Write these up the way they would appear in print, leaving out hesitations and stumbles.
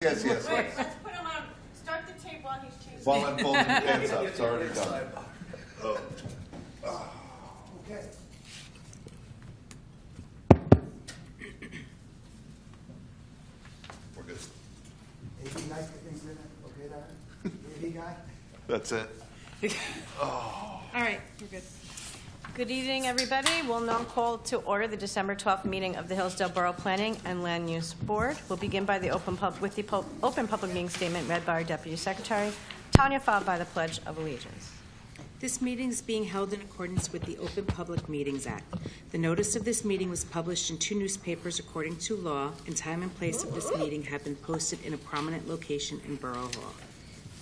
Yes, yes. Wait, let's put him on. Start the tape while he's changing. While I'm folding the pants up, it's already done. Oh. Okay. We're good. AV guy, things in it, okay, Darren? AV guy? That's it. All right, you're good. Good evening, everybody. We'll now call to order the December 12th meeting of the Hillsdale Borough Planning and Land Use Board. We'll begin by the open public meeting statement read by our Deputy Secretary, Tanya, followed by the Pledge of Allegiance. This meeting is being held in accordance with the Open Public Meetings Act. The notice of this meeting was published in 2 newspapers according to law, and time and place of this meeting have been posted in a prominent location in Borough Hall.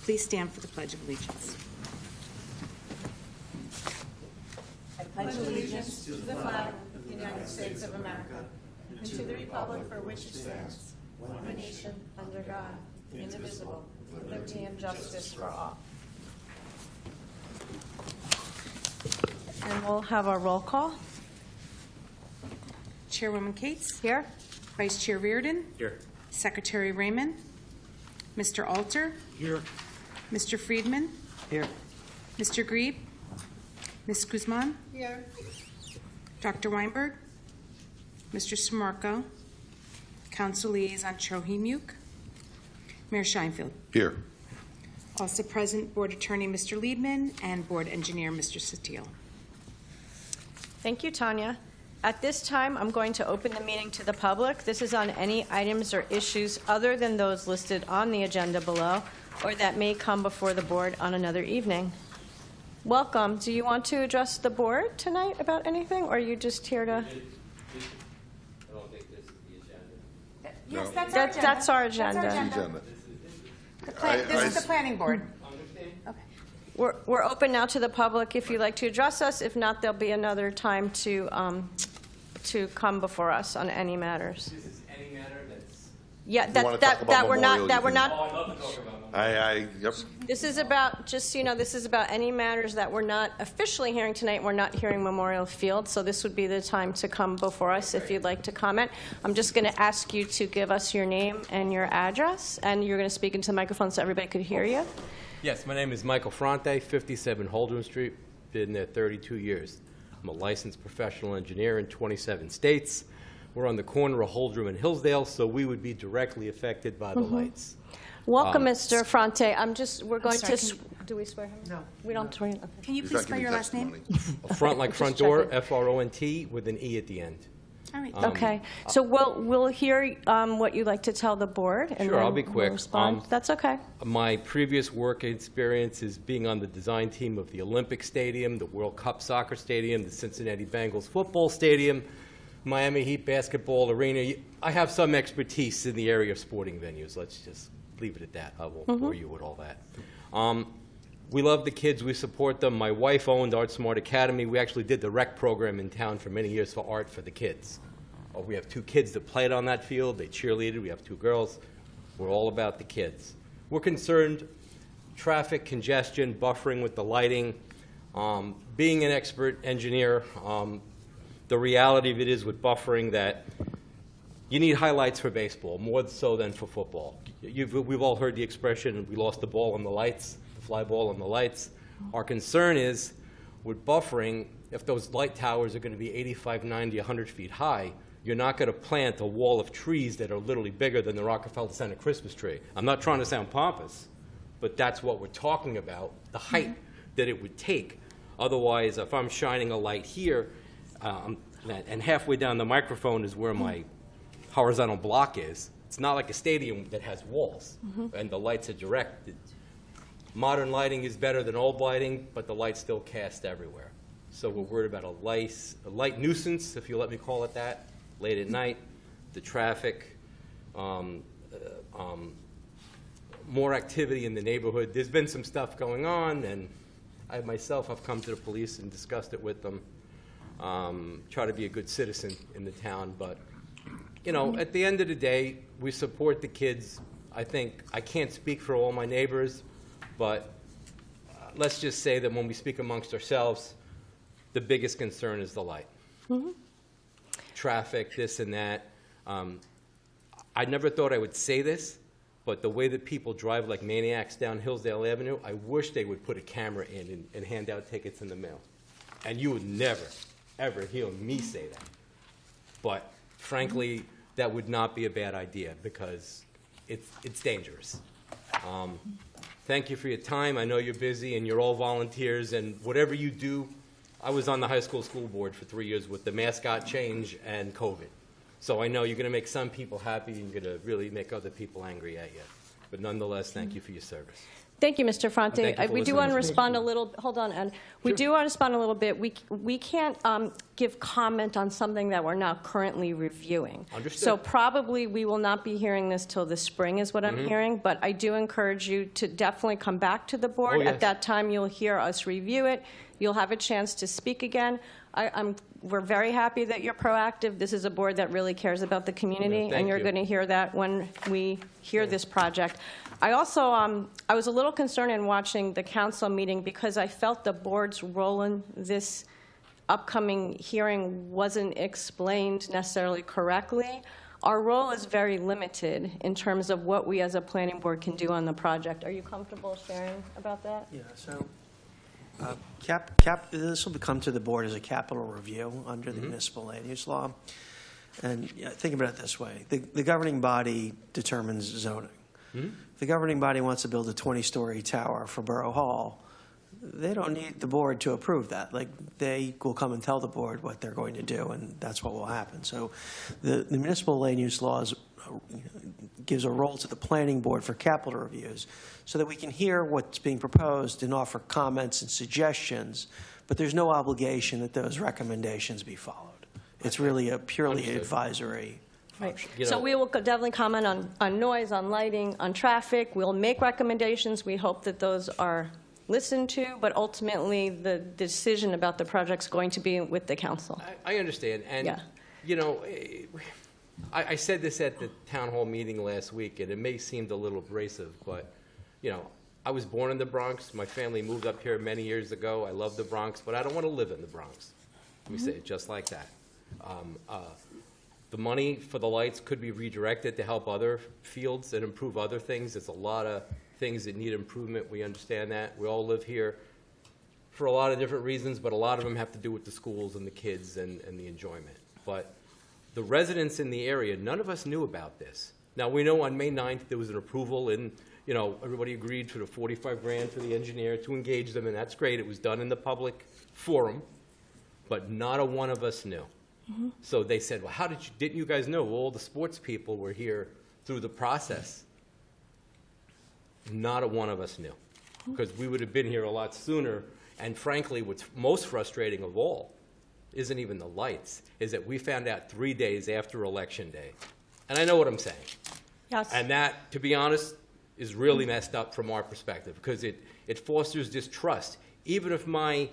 Please stand for the Pledge of Allegiance. I pledge allegiance to the flag of the United States of America and to the republic for which it stands, one nation, under God, indivisible, with liberty and justice for all. And we'll have our roll call. Chairwoman Cates? Here. Vice Chair Reardon? Here. Secretary Raymond? Mr. Alter? Here. Mr. Friedman? Here. Mr. Grebe? Ms. Guzman? Here. Dr. Weinberg? Mr. Smorko? Council Liaison Trohimuk? Mayor Scheinfeld? Here. Also present, Board Attorney Mr. Liebman and Board Engineer Mr. Satil. Thank you, Tanya. At this time, I'm going to open the meeting to the public. This is on any items or issues other than those listed on the agenda below or that may come before the board on another evening. Welcome. Do you want to address the board tonight about anything, or are you just here to? I don't think this is the agenda. Yes, No. that's our agenda. That's our agenda. Agenda. This is the planning board. We're open now to the public if you'd like to address us. If not, there'll be another time to come before us on any matters. This is any matter that's... Yeah, You wanna talk about that we're Memorial, not, that you we're can- not. Oh, I'd love to talk about them. Yep. This is about, just so you know, this is about any matters that we're not officially hearing tonight. We're not hearing Memorial Field, so this would be the time to come before us if you'd like to comment. I'm just going to ask you to give us your name and your address, and you're going to speak into the microphone so everybody could hear you. Yes, my name is Michael Fronte, 57 Holdren Street. Been there 32 years. I'm a licensed professional engineer in 27 states. We're on the corner of Holdren and Hillsdale, so we would be directly affected by the lights. Welcome, Mr. Fronte. We're going sorry, to, do we swear him? No. We don't swear him? Okay. Can you He's please not spell giving your last name? testimony. A front like front door, F-R-O-N-T, with an E at the end. All right. Okay, so we'll hear what you'd like to tell the board, and Sure, then I'll be we'll quick. respond. That's okay. My previous work experience is being on the design team of the Olympic Stadium, the World Cup Soccer Stadium, the Cincinnati Bengals Football Stadium, Miami Heat Basketball Arena. I have some expertise in the area of sporting venues. Let's just leave it at that. I won't bore you with all that. We love the kids. We support them. My wife owned Art Smart Academy. We actually did the rec program in town for many years for art for the kids. We have 2 kids that played on that field. They cheerleaded. We have 2 girls. We're all about the kids. We're concerned traffic, congestion, buffering with the lighting. Being an expert engineer, the reality of it is with buffering that you need highlights for baseball, more so than for football. We've all heard the expression, we lost the ball on the lights, the fly ball on the lights. Our concern is, with buffering, if those light towers are going to be 85, 90, 100 feet high, you're not going to plant a wall of trees that are literally bigger than the Rockefeller Center Christmas tree. I'm not trying to sound pompous, but that's what we're talking about, the height that it would take. Otherwise, if I'm shining a light here, and halfway down the microphone is where my horizontal block is, it's not like a stadium that has walls, and the lights are directed. Modern lighting is better than old lighting, but the lights still cast everywhere. So we're worried about a light nuisance, if you let me call it that, late at night, the traffic, more activity in the neighborhood. There's been some stuff going on, and I myself have come to the police and discussed it with them. Try to be a good citizen in the town, but you know, at the end of the day, we support the kids. I think I can't speak for all my neighbors, but let's just say that when we speak amongst ourselves, the biggest concern is the light. Traffic, this and that. I never thought I would say this, but the way that people drive like maniacs down Hillsdale Avenue, I wish they would put a camera in and hand out tickets in the mail. And you would never, ever hear me say that. But frankly, that would not be a bad idea because it's dangerous. Thank you for your time. I know you're busy and you're all volunteers, and whatever you do, I was on the high school board for 3 years with the mascot change and COVID. So I know you're going to make some people happy and you're going to really make other people angry at you. But nonetheless, thank you for your service. Thank you, Mr. Fronte. Thank you for We do listening want to to me. respond a little, hold on, Ed. We do want to respond a little bit. We can't give comment on something that we're not currently reviewing. Understood. So probably we will not be hearing this till the spring is what I'm hearing, but I do encourage you to definitely come back to the board. Oh, yes. At that time, you'll hear us review it. You'll have a chance to speak again. We're very happy that you're proactive. This is a board that really cares about the community, Thank and you're you. going to hear that when we hear this project. I also, I was a little concerned in watching the council meeting because I felt the board's role in this upcoming hearing wasn't explained necessarily correctly. Our role is very limited in terms of what we as a planning board can do on the project. Are you comfortable sharing about that? Yeah, so this will come to the board as a capital review under the municipal land use law. And think about it this way. The governing body determines zoning. If the governing body wants to build a 20-story tower for Borough Hall, they don't need the board to approve that. Like, they will come and tell the board what they're going to do, and that's what will happen. So the municipal land use laws gives a role to the planning board for capital reviews so that we can hear what's being proposed and offer comments and suggestions, but there's no obligation that those recommendations be followed. It's really a purely Understood. advisory Right. function. You So know- we will definitely comment on noise, on lighting, on traffic. We'll make recommendations. We hope that those are listened to, but ultimately, the decision about the project's going to be with the council. I understand, and, Yeah. you know, I said this at the town hall meeting last week, and it may seem a little abrasive, but, you know, I was born in the Bronx. My family moved up here many years ago. I love the Bronx, but I don't want to live in the Bronx. Let me say it just like that. The money for the lights could be redirected to help other fields and improve other things. There's a lot of things that need improvement. We understand that. We all live here for a lot of different reasons, but a lot of them have to do with the schools and the kids and the enjoyment. But the residents in the area, none of us knew about this. Now, we know on May 9th, there was an approval and, you know, everybody agreed for the 45 grand for the engineer to engage them, and that's great. It was done in the public forum, but not a one of us knew. So they said, well, didn't you guys know all the sports people were here through the process? Not a one of us knew, because we would have been here a lot sooner. And frankly, what's most frustrating of all isn't even the lights, is that we found out 3 days after Election Day. And I know what I'm saying. Yes. And that, to be honest, is really messed up from our perspective, because it fosters distrust. Even if my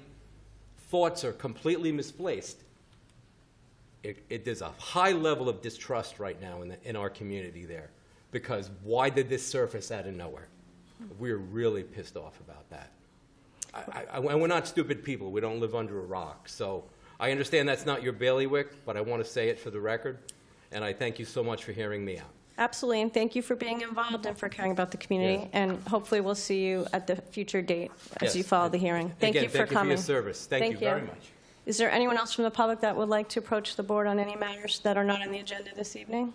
thoughts are completely misplaced, there's a high level of distrust right now in our community there, because why did this surface out of nowhere? We're really pissed off about that. And we're not stupid people. We don't live under a rock. So I understand that's not your bailiwick, but I want to say it for the record, and I thank you so much for hearing me out. Absolutely, and thank you for being involved and for caring about the community. Yes. And hopefully, we'll see you at the future date as Yes. you follow the hearing. Thank Again, you for thank you for coming. your service. Thank you very much. Is there anyone else from the public that would like to approach the board on any matters that are not on the agenda this evening?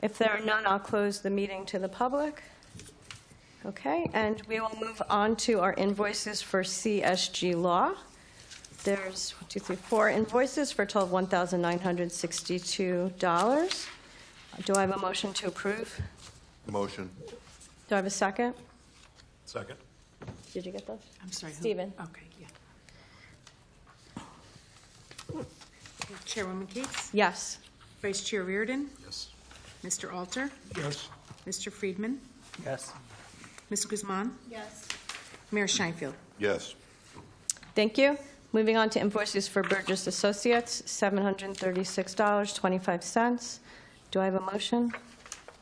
If there are none, I'll close the meeting to the public. Okay, and we will move on to our invoices for CSG Law. There's 1, 2, 3, 4 invoices for a total of $1,962. Do I have a motion to approve? Motion. Do I have a second? Second. Did you get those? I'm sorry. who- Stephen. Okay, yeah. Chairwoman Cates? Yes. Vice Chair Reardon? Yes. Mr. Alter? Yes. Mr. Friedman? Yes. Ms. Guzman? Yes. Mayor Scheinfeld? Yes. Thank you. Moving on to invoices for Burgess Associates, $736.25. Do I have a motion?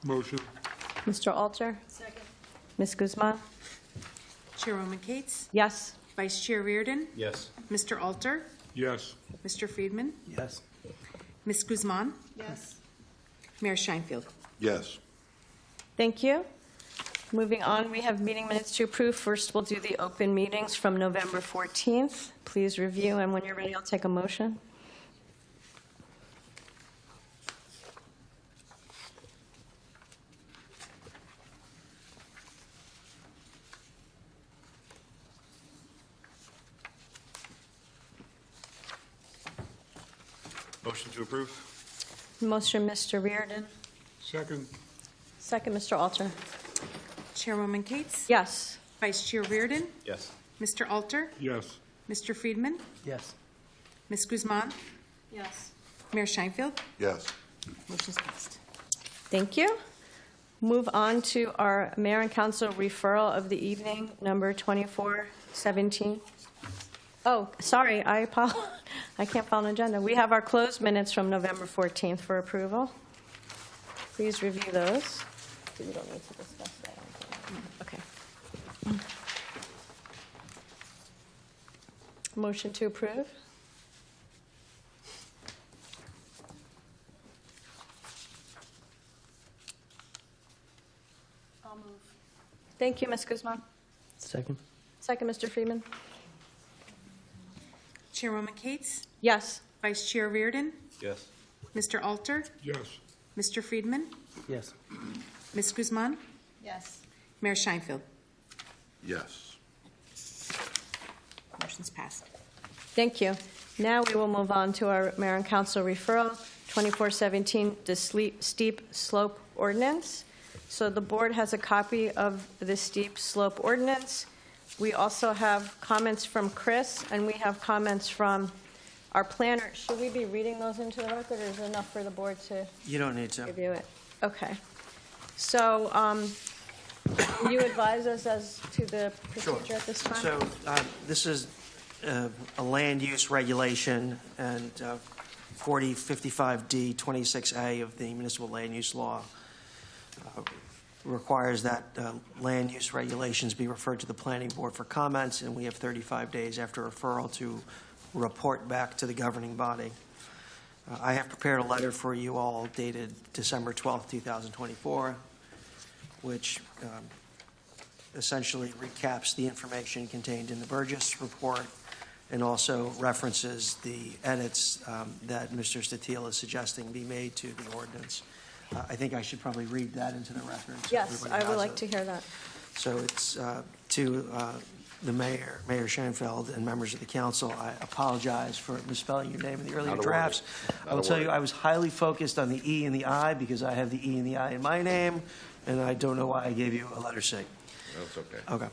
Motion. Mr. Alter? Second. Ms. Guzman? Chairwoman Cates? Yes. Vice Chair Reardon? Yes. Mr. Alter? Yes. Mr. Friedman? Yes. Ms. Guzman? Yes. Mayor Scheinfeld? Yes. Thank you. Moving on, we have meeting minutes to approve. First, we'll do the open meetings from November 14th. Please review, and when you're ready, I'll take a motion. Motion to approve? Motion, Mr. Reardon. Second. Second, Mr. Alter. Chairwoman Cates? Yes. Vice Chair Reardon? Yes. Mr. Alter? Yes. Mr. Friedman? Yes. Ms. Guzman? Yes. Mayor Scheinfeld? Yes. Motion's passed. Thank you. Move on to our mayor and council referral of the evening, number 2417. Oh, sorry, I apologize. I can't follow an agenda. We have our closed minutes from November 14th for approval. Please review those. We don't need to discuss that. Okay. Motion to approve? I'll move. Thank you, Ms. Guzman. Second? Second, Mr. Freeman. Chairwoman Cates? Yes. Vice Chair Reardon? Yes. Mr. Alter? Yes. Mr. Friedman? Yes. Ms. Guzman? Yes. Mayor Scheinfeld? Yes. Motion's passed. Thank you. Now we will move on to our mayor and council referral, 2417, the steep slope ordinance. So the board has a copy of the steep slope ordinance. We also have comments from Chris, and we have comments from our planner. Should we be reading those into the record, or is it enough for the board to You don't need to. review it? Okay. So can you advise us as to the procedure at this time? So this is a land use regulation, and 4055D 26A of the municipal land use law requires that land use regulations be referred to the planning board for comments, and we have 35 days after referral to report back to the governing body. I have prepared a letter for you all dated December 12th, 2024, which essentially recaps the information contained in the Burgess report and also references the edits that Mr. Statiel is suggesting be made to the ordinance. I think I should probably read that into the record. So Yes, everybody I would has like it. to hear that. So it's to the mayor, Mayor Schoenfeld, and members of the council. I apologize for misspelling your name in the earlier Not a drafts. worry. I will tell you, I was highly focused on the E and the I because I have the E and the I in my name, and I don't know why I gave you a letter C. That's okay. Okay.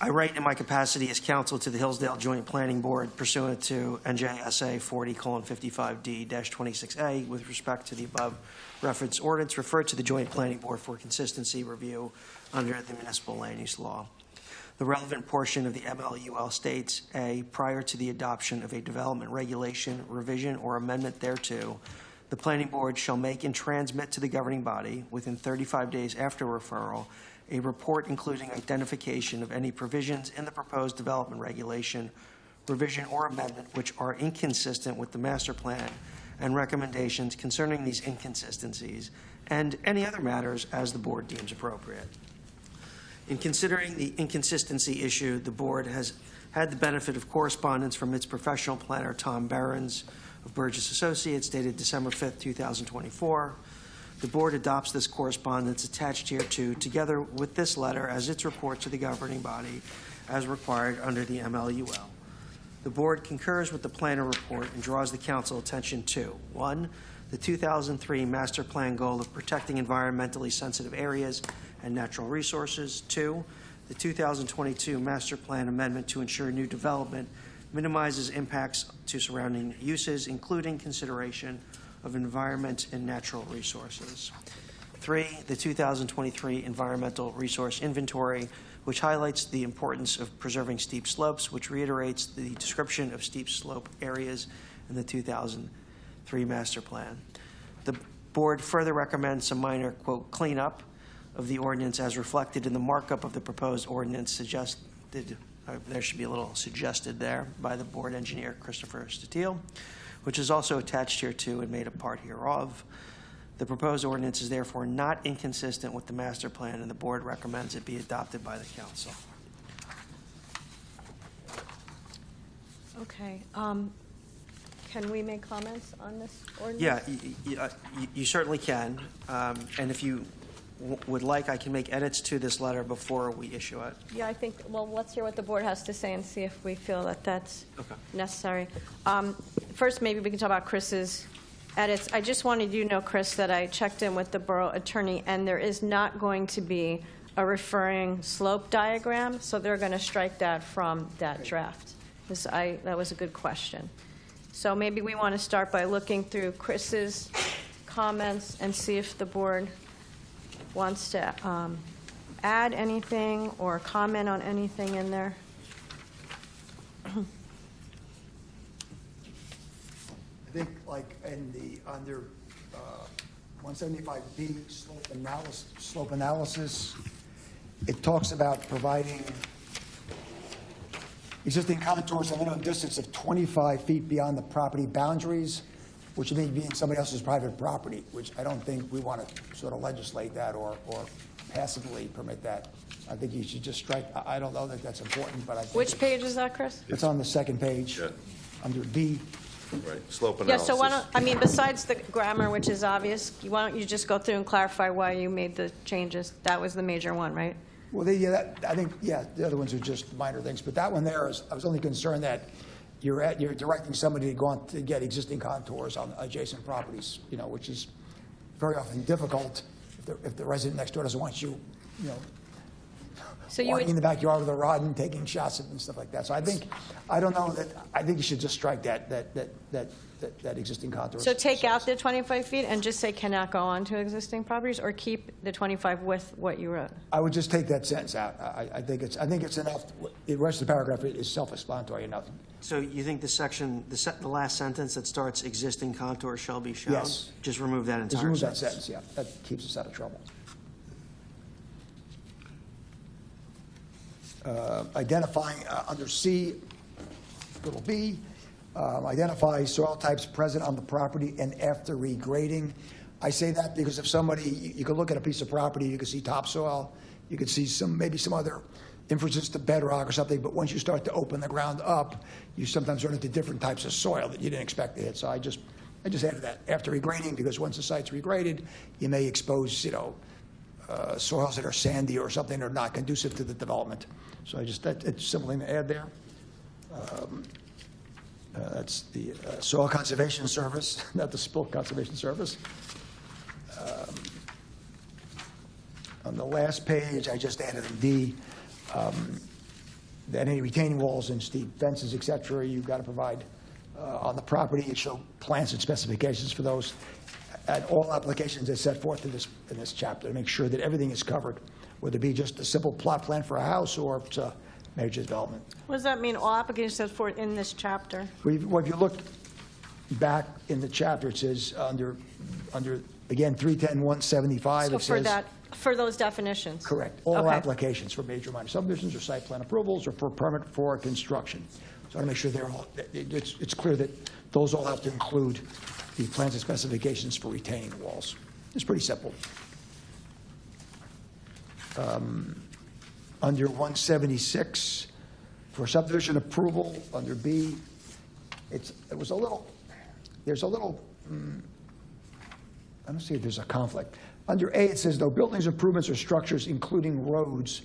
I write in my capacity as counsel to the Hillsdale Joint Planning Board pursuant to NJSA 40:55D-26A with respect to the above referenced ordinance referred to the Joint Planning Board for consistency review under the municipal land use law. The relevant portion of the MLUL states, A, prior to the adoption of a development regulation, revision, or amendment thereto, the planning board shall make and transmit to the governing body, within 35 days after referral, a report including identification of any provisions in the proposed development regulation, revision, or amendment which are inconsistent with the master plan and recommendations concerning these inconsistencies, and any other matters as the board deems appropriate. In considering the inconsistency issue, the board has had the benefit of correspondence from its professional planner, Tom Behrens of Burgess Associates, dated December 5th, 2024. The board adopts this correspondence attached hereto, together with this letter as its report to the governing body as required under the MLUL. The board concurs with the planner report and draws the council attention to, 1, the 2003 master plan goal of protecting environmentally sensitive areas and natural resources. 2, the 2022 master plan amendment to ensure new development minimizes impacts to surrounding uses, including consideration of environment and natural resources. 3, the 2023 environmental resource inventory, which highlights the importance of preserving steep slopes, which reiterates the description of steep slope areas in the 2003 master plan. The board further recommends some minor, quote, cleanup of the ordinance as reflected in the markup of the proposed ordinance suggested, there should be a little suggested there by the board engineer, Christopher Statiel, which is also attached here to and made a part hereof. The proposed ordinance is therefore not inconsistent with the master plan, and the board recommends it be adopted by the council. Okay. Can we make comments on this ordinance? Yeah, you certainly can. And if you would like, I can make edits to this letter before we issue it. Yeah, I think, well, let's hear what the board has to say and see if we feel that that's Okay. necessary. First, maybe we can talk about Chris's edits. I just wanted you to know, Chris, that I checked in with the borough attorney, and there is not going to be a referring slope diagram, so they're going to strike that from that draft. That was a good question. So maybe we want to start by looking through Chris's comments and see if the board wants to add anything or comment on anything in there. I think like in the, under 175B slope analysis, it talks about providing existing contours a minimum distance of 25 feet beyond the property boundaries, which may be in somebody else's private property, which I don't think we want to sort of legislate that or passively permit that. I think you should just strike, I don't know that that's important, but I think. Which page is that, Chris? It's on the second page, Yeah. under B. Right, slope Yeah, analysis. so why don't, I mean, besides the grammar, which is obvious, why don't you just go through and clarify why you made the changes? That was the major one, right? Well, I think, yeah, the other ones are just minor things, but that one there is, I was only concerned that you're directing somebody to go on to get existing contours on adjacent properties, which is very often difficult if the resident next door doesn't want you, So you walking in would, the backyard with a rod and taking shots and stuff like that. So I think you should just strike that existing contour. so take out the 25 feet and just say cannot go on to existing properties, or keep the 25 with what you wrote? I would just take that sentence out. I think it's enough. The rest of the paragraph is self-explanatory enough. So you think the section, the last sentence that starts existing contours shall be shown? Yes. Just remove that Just entire remove that sentence? sentence, yeah. That keeps us out of trouble. Identifying, under C, little b, identify soil types present on the property and after regrading. I say that because if somebody, you could look at a piece of property, you could see topsoil, you could see maybe some other inferences to bedrock or something, but once you start to open the ground up, you sometimes run into different types of soil that you didn't expect to hit. So I just added that after regrading, because once the site's regraded, you may expose, soils that are sandy or something that are not conducive to the development. So it's a simple thing to add there. That's the Soil Conservation Service, not the Spill Conservation Service. On the last page, I just added a D, that any retaining walls and steep fences, et cetera, you've got to provide on the property and show plans and specifications for those. And all applications are set forth in this chapter to make sure that everything is covered, whether it be just a simple plot plan for a house or if it's a major development. What does that mean, all applications set forth in this chapter? Well, if you look back in the chapter, it says under again, 310-175, So it says. for those definitions? Correct. All Okay. applications for major minor subdivisions or site plan approvals or for permit for construction. So I want to make sure it's clear that those all have to include the plans and specifications for retaining walls. It's pretty simple. Under 176, for subdivision approval, under B, there's a little, I don't see if there's a conflict. Under A, it says, no buildings, improvements, or structures, including roads,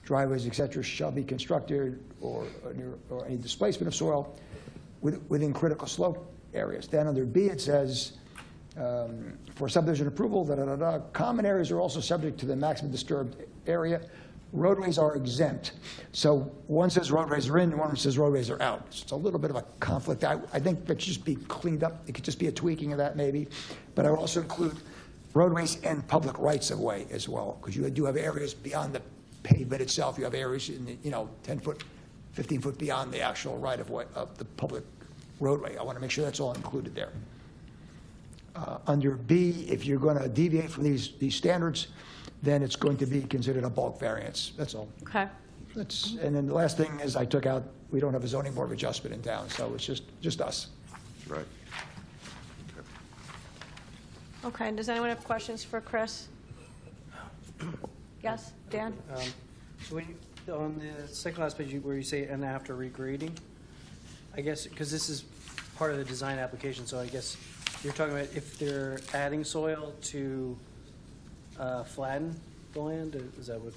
driveways, et cetera, shall be constructed or any displacement of soil within critical slope areas. Then under B, it says, for subdivision approval, common areas are also subject to the maximum disturbed area. Roadways are exempt. So one says roadways are in, and one says roadways are out. It's a little bit of a conflict. I think that should just be cleaned up. It could just be a tweaking of that maybe. But I would also include roadways and public rights of way as well, because you do have areas beyond the pavement itself. You have areas in the, 10 foot, 15 foot beyond the actual right of way of the public roadway. I want to make sure that's all included there. Under B, if you're going to deviate from these standards, then it's going to be considered a bulk variance. That's all. Okay. And then the last thing is I took out, we don't have a zoning board of adjustment in town, so it's just us. Right. Okay, does anyone have questions for Chris? Yes, Dan? So when you, on the second last page where you say "and after regrading," I guess, because this is part of the design application, so I guess you're talking about if they're adding soil to flatten the land, is that what?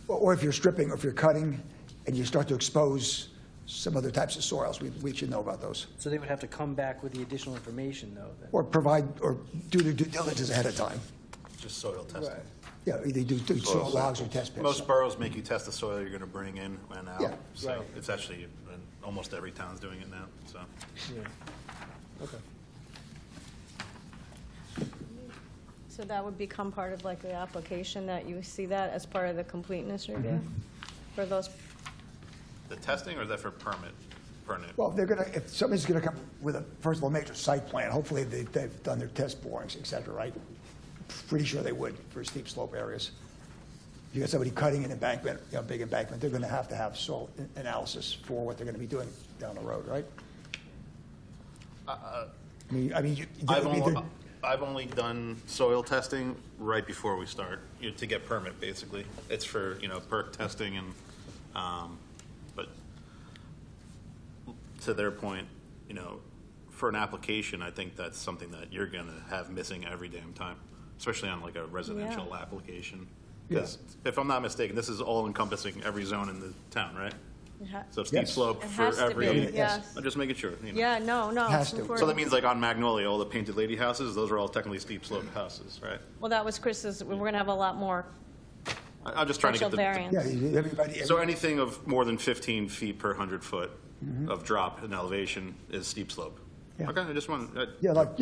Or if you're stripping, or if you're cutting, and you start to expose some other types of soils, we should know about those. So they would have to come back with the additional information, though? Then. Or provide, or do the due diligence ahead of time. Just soil testing. Yeah, either do soil logs or test pits. Most boroughs make you test the soil you're going to bring in and out. Yeah. So Right. it's actually, almost every town's doing it now, so. Yeah. Okay. So that would become part of like the application, that you see that as part of the completeness review for those? The testing, or is that for permit? Well, if somebody's gonna come with a, first of all, major site plan, hopefully they've done their test borings, et cetera, right? Pretty sure they would for steep slope areas. You got somebody cutting an embankment, big embankment, they're gonna have to have soil analysis for what they're gonna be doing down the road, right? I've only done soil testing right before we start, to get permit, basically. It's for, perk testing and, but to their point, for an application, I think that's something that you're gonna have missing every damn time, especially on like a residential Yeah. application. Because if I'm not mistaken, this is all encompassing every zone in the town, right? So steep Yes. slope It for has to every. be, yes. I'm just making sure. Yeah, no, Has it's to. important. So that means like on Magnolia, all the painted lady houses, those are all technically steep slope houses, right? Well, that was Chris's, we're going to have a lot more I'm just trying to potential get the. variance. Yeah, everybody. So anything of more than 15 feet per 100 foot of drop in elevation is steep slope? Yeah. Okay, I just want, Yeah, like,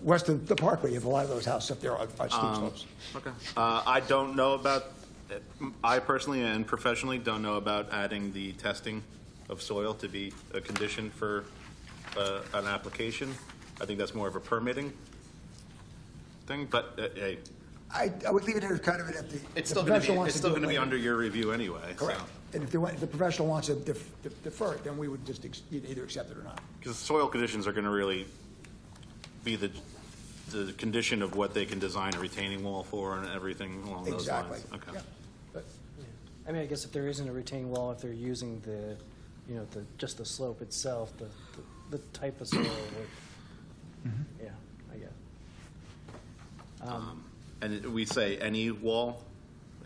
west of the Parkway, you have a lot of those houses up there are steep slopes. okay. I don't know about, I personally and professionally don't know about adding the testing of soil to be a condition for an application. I think that's more of a permitting thing, but hey, I would leave it there kind of if the it's the still going professional wants to do it to be later. under your review anyway. Correct. And if the professional wants to defer it, then we would just either accept it or not. Because soil conditions are going to really be the condition of what they can design a retaining wall for and everything along those Exactly. lines. Okay. Yeah. But I mean, I guess if there isn't a retaining wall, if they're using the, just the slope itself, the type of soil would, yeah, I guess. And we say any wall,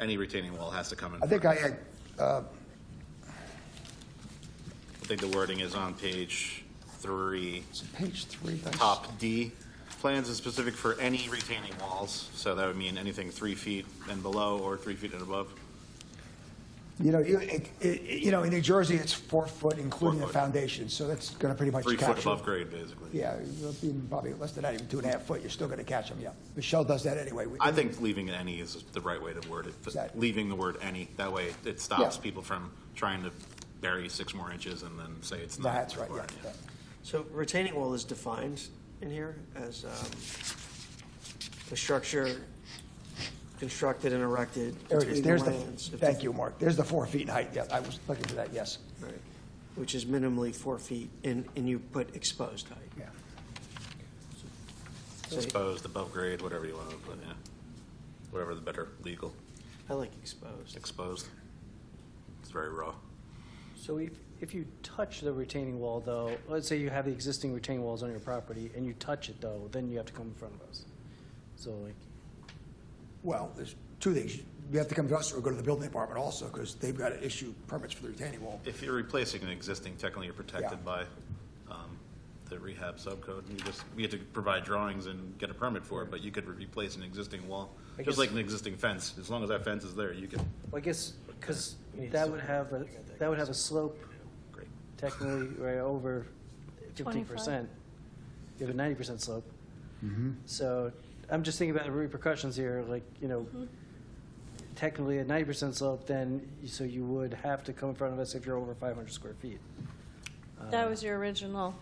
any retaining wall has to come in. I think I had, I think the wording is on page 3, it's page 3. that's- top D. Plans is specific for any retaining walls, so that would mean anything 3 feet and below or 3 feet and above. In New Jersey, it's 4 foot, including 4 the foot. foundation, so that's going to pretty much 3 capture. foot above grade, basically. Yeah, even probably less than that, even 2.5 foot, you're still going to catch them, yeah. Michelle does that anyway. I think leaving any is the right way to word it. Exactly. Leaving the word any, that way it stops Yeah. people from trying to bury 6 more inches and then say it's not. That's right, yeah. required, yeah. So retaining wall is defined in here as a structure constructed and erected There it is, between there's the, lands. If thank you, Mark, there's the 4 feet in height, yeah, I was looking for that, yes. Right. Which is minimally 4 feet, and you put exposed height. Yeah. So Exposed, above grade, whatever you want to put, yeah. Whatever the better legal. I like exposed. Exposed. It's very raw. So if you touch the retaining wall, though, let's say you have the existing retaining walls on your property, and you touch it, though, then you have to come in front of us. So like, Well, there's 2 things. You have to come to us or go to the building department also, because they've got to issue permits for the retaining wall. If you're replacing an existing, technically you're protected Yeah. by the rehab subcode. We have to provide drawings and get a permit for it, but you could replace an existing wall, I just guess- like an existing fence. As long as that fence is there, you can. well, I guess, because that would have a slope Great. technically right over 50%. You have a 90% slope. So I'm just thinking about the repercussions here, like, technically a 90% slope, then, so you would have to come in front of us if you're over 500 square feet. That was your original.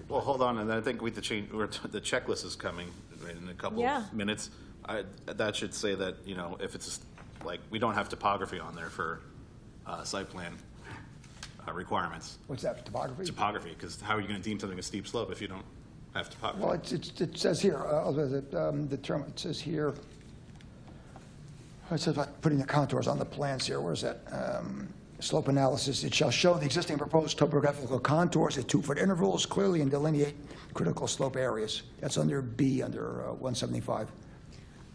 Well, hold on, and I think we have to change, the checklist is coming in a couple Yeah. of minutes. That should say that, if it's, like, we don't have topography on there for site plan requirements. What's that, topography? Topography, because how are you going to deem something a steep slope if you don't have to pop. Well, it says here, the term, it says here, it says about putting the contours on the plans here, where is that? Slope analysis, it shall show the existing proposed topographical contours at 2-foot intervals clearly and delineate critical slope areas. That's under B, under 175.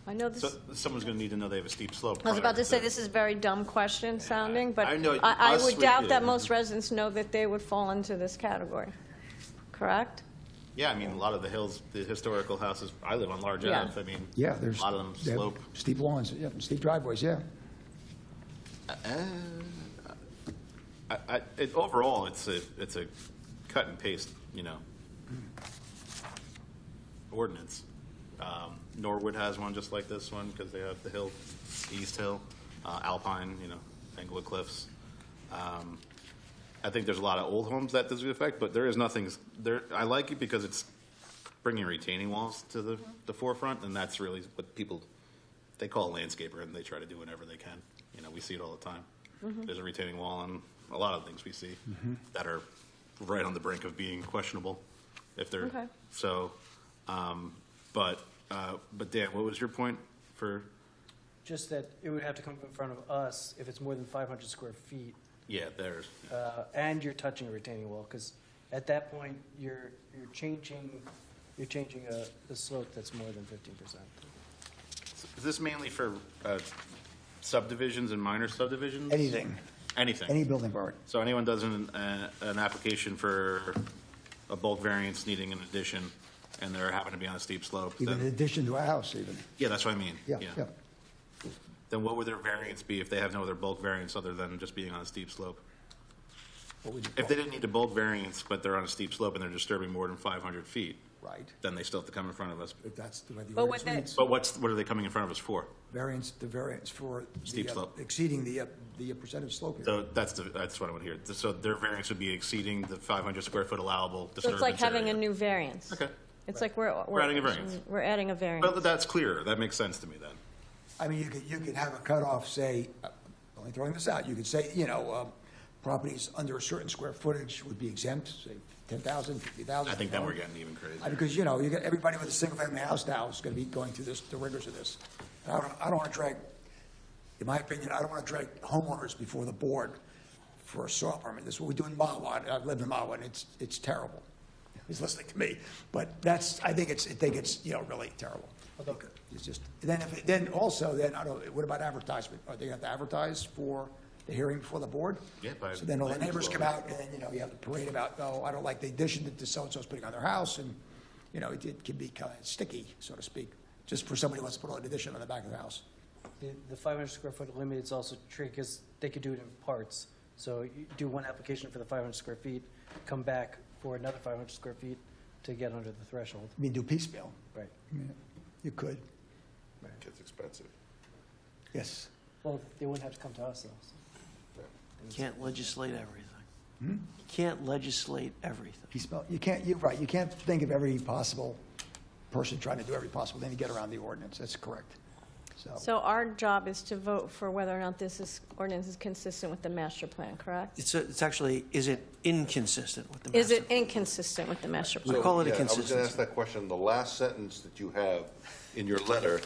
I know this, So someone's going to need to know they have a steep slope. I was about prior to say, this is a very dumb question sounding, but I know, I us, would we doubt do. that most residents know that they would fall into this category, correct? Yeah, I mean, a lot of the historical houses, I live on Large Yeah. Ave, I mean, Yeah, there's. a lot of them they have slope. Steep lawns, yeah, steep driveways, yeah. Overall, it's a cut and paste, ordinance. Norwood has one just like this one, because they have the hill, East Hill, Alpine, Englewood Cliffs. I think there's a lot of old homes that does affect, but there is nothing, there, I like it because it's bringing retaining walls to the forefront, and that's really what people, they call a landscaper, and they try to do whatever they can. We see it all the time. There's a retaining wall on a lot of things we see that are right on the brink of being questionable, if they're, Okay. so, but Dan, what was your point for, Just that it would have to come in front of us if it's more than 500 square feet, yeah, there's, and you're touching a retaining wall, because at that point, you're changing a slope that's more than 15%. is this mainly for subdivisions and minor subdivisions? Anything, Anything? any building permit. So anyone does an application for a bulk variance needing an addition, and they're happen to be on a steep slope, Even in then, addition to a house, even. yeah, that's what I mean. Yeah, yeah. Then what would their variance be if they have no other bulk variance other than just being on a steep slope? What would you If call they it? didn't need a bulk variance, but they're on a steep slope and they're disturbing more than 500 feet, Right, then they still have to come in front of us. if that's the way the But ordinance would they- reads. But what are they coming in front of us for? The variance for. the, Steep slope. Exceeding the percentage slope here. So that's what I want to hear. So their variance would be exceeding the 500 square foot allowable So disturbance it's like having a area. new variance. Okay. It's like we're adding a variance. We're adding a variance. Well, that's clear. That makes sense to me then. I mean, you could have a cutoff, say, only throwing this out, you could say, properties under a certain square footage would be exempt, say 10,000, 50,000. I think then we're getting even crazy. Because, you get everybody with a single-family house now is going to be going through the rigors of this. And I don't want to drag, in my opinion, I don't want to drag homeowners before the board for a soil permit. This is what we do in Mahwah. I live in Mahwah, and it's terrible. He's listening to me, but I think it's really terrible. It's just, then also, what about advertisement? Are they going to have to advertise for the hearing before the board? Yeah, by So then all the language neighbors law. come out, and then, you have the parade about, oh, I don't like the addition that so-and-so's putting on their house, and, it can be kind of sticky, so to speak, just for somebody who wants to put an addition on the back of the house. The 500 square foot limit is also tricky because they could do it in parts. So you do one application for the 500 square feet, come back for another 500 square feet to get under the threshold. I mean, do piecemeal. Right. Yeah, you could, Gets expensive. yes. Well, they wouldn't have to come to us, though. Can't legislate everything. You can't legislate everything. Piecemeal, you're right, you can't think of every possible person trying to do every possible thing to get around the ordinance, that's correct. So our job is to vote for whether or not this ordinance is consistent with the master plan, correct? It's actually, is it inconsistent with the master? Is it inconsistent with the master We plan? call it a Yeah, I was going to consistency. ask that question. The last sentence that you have in your letter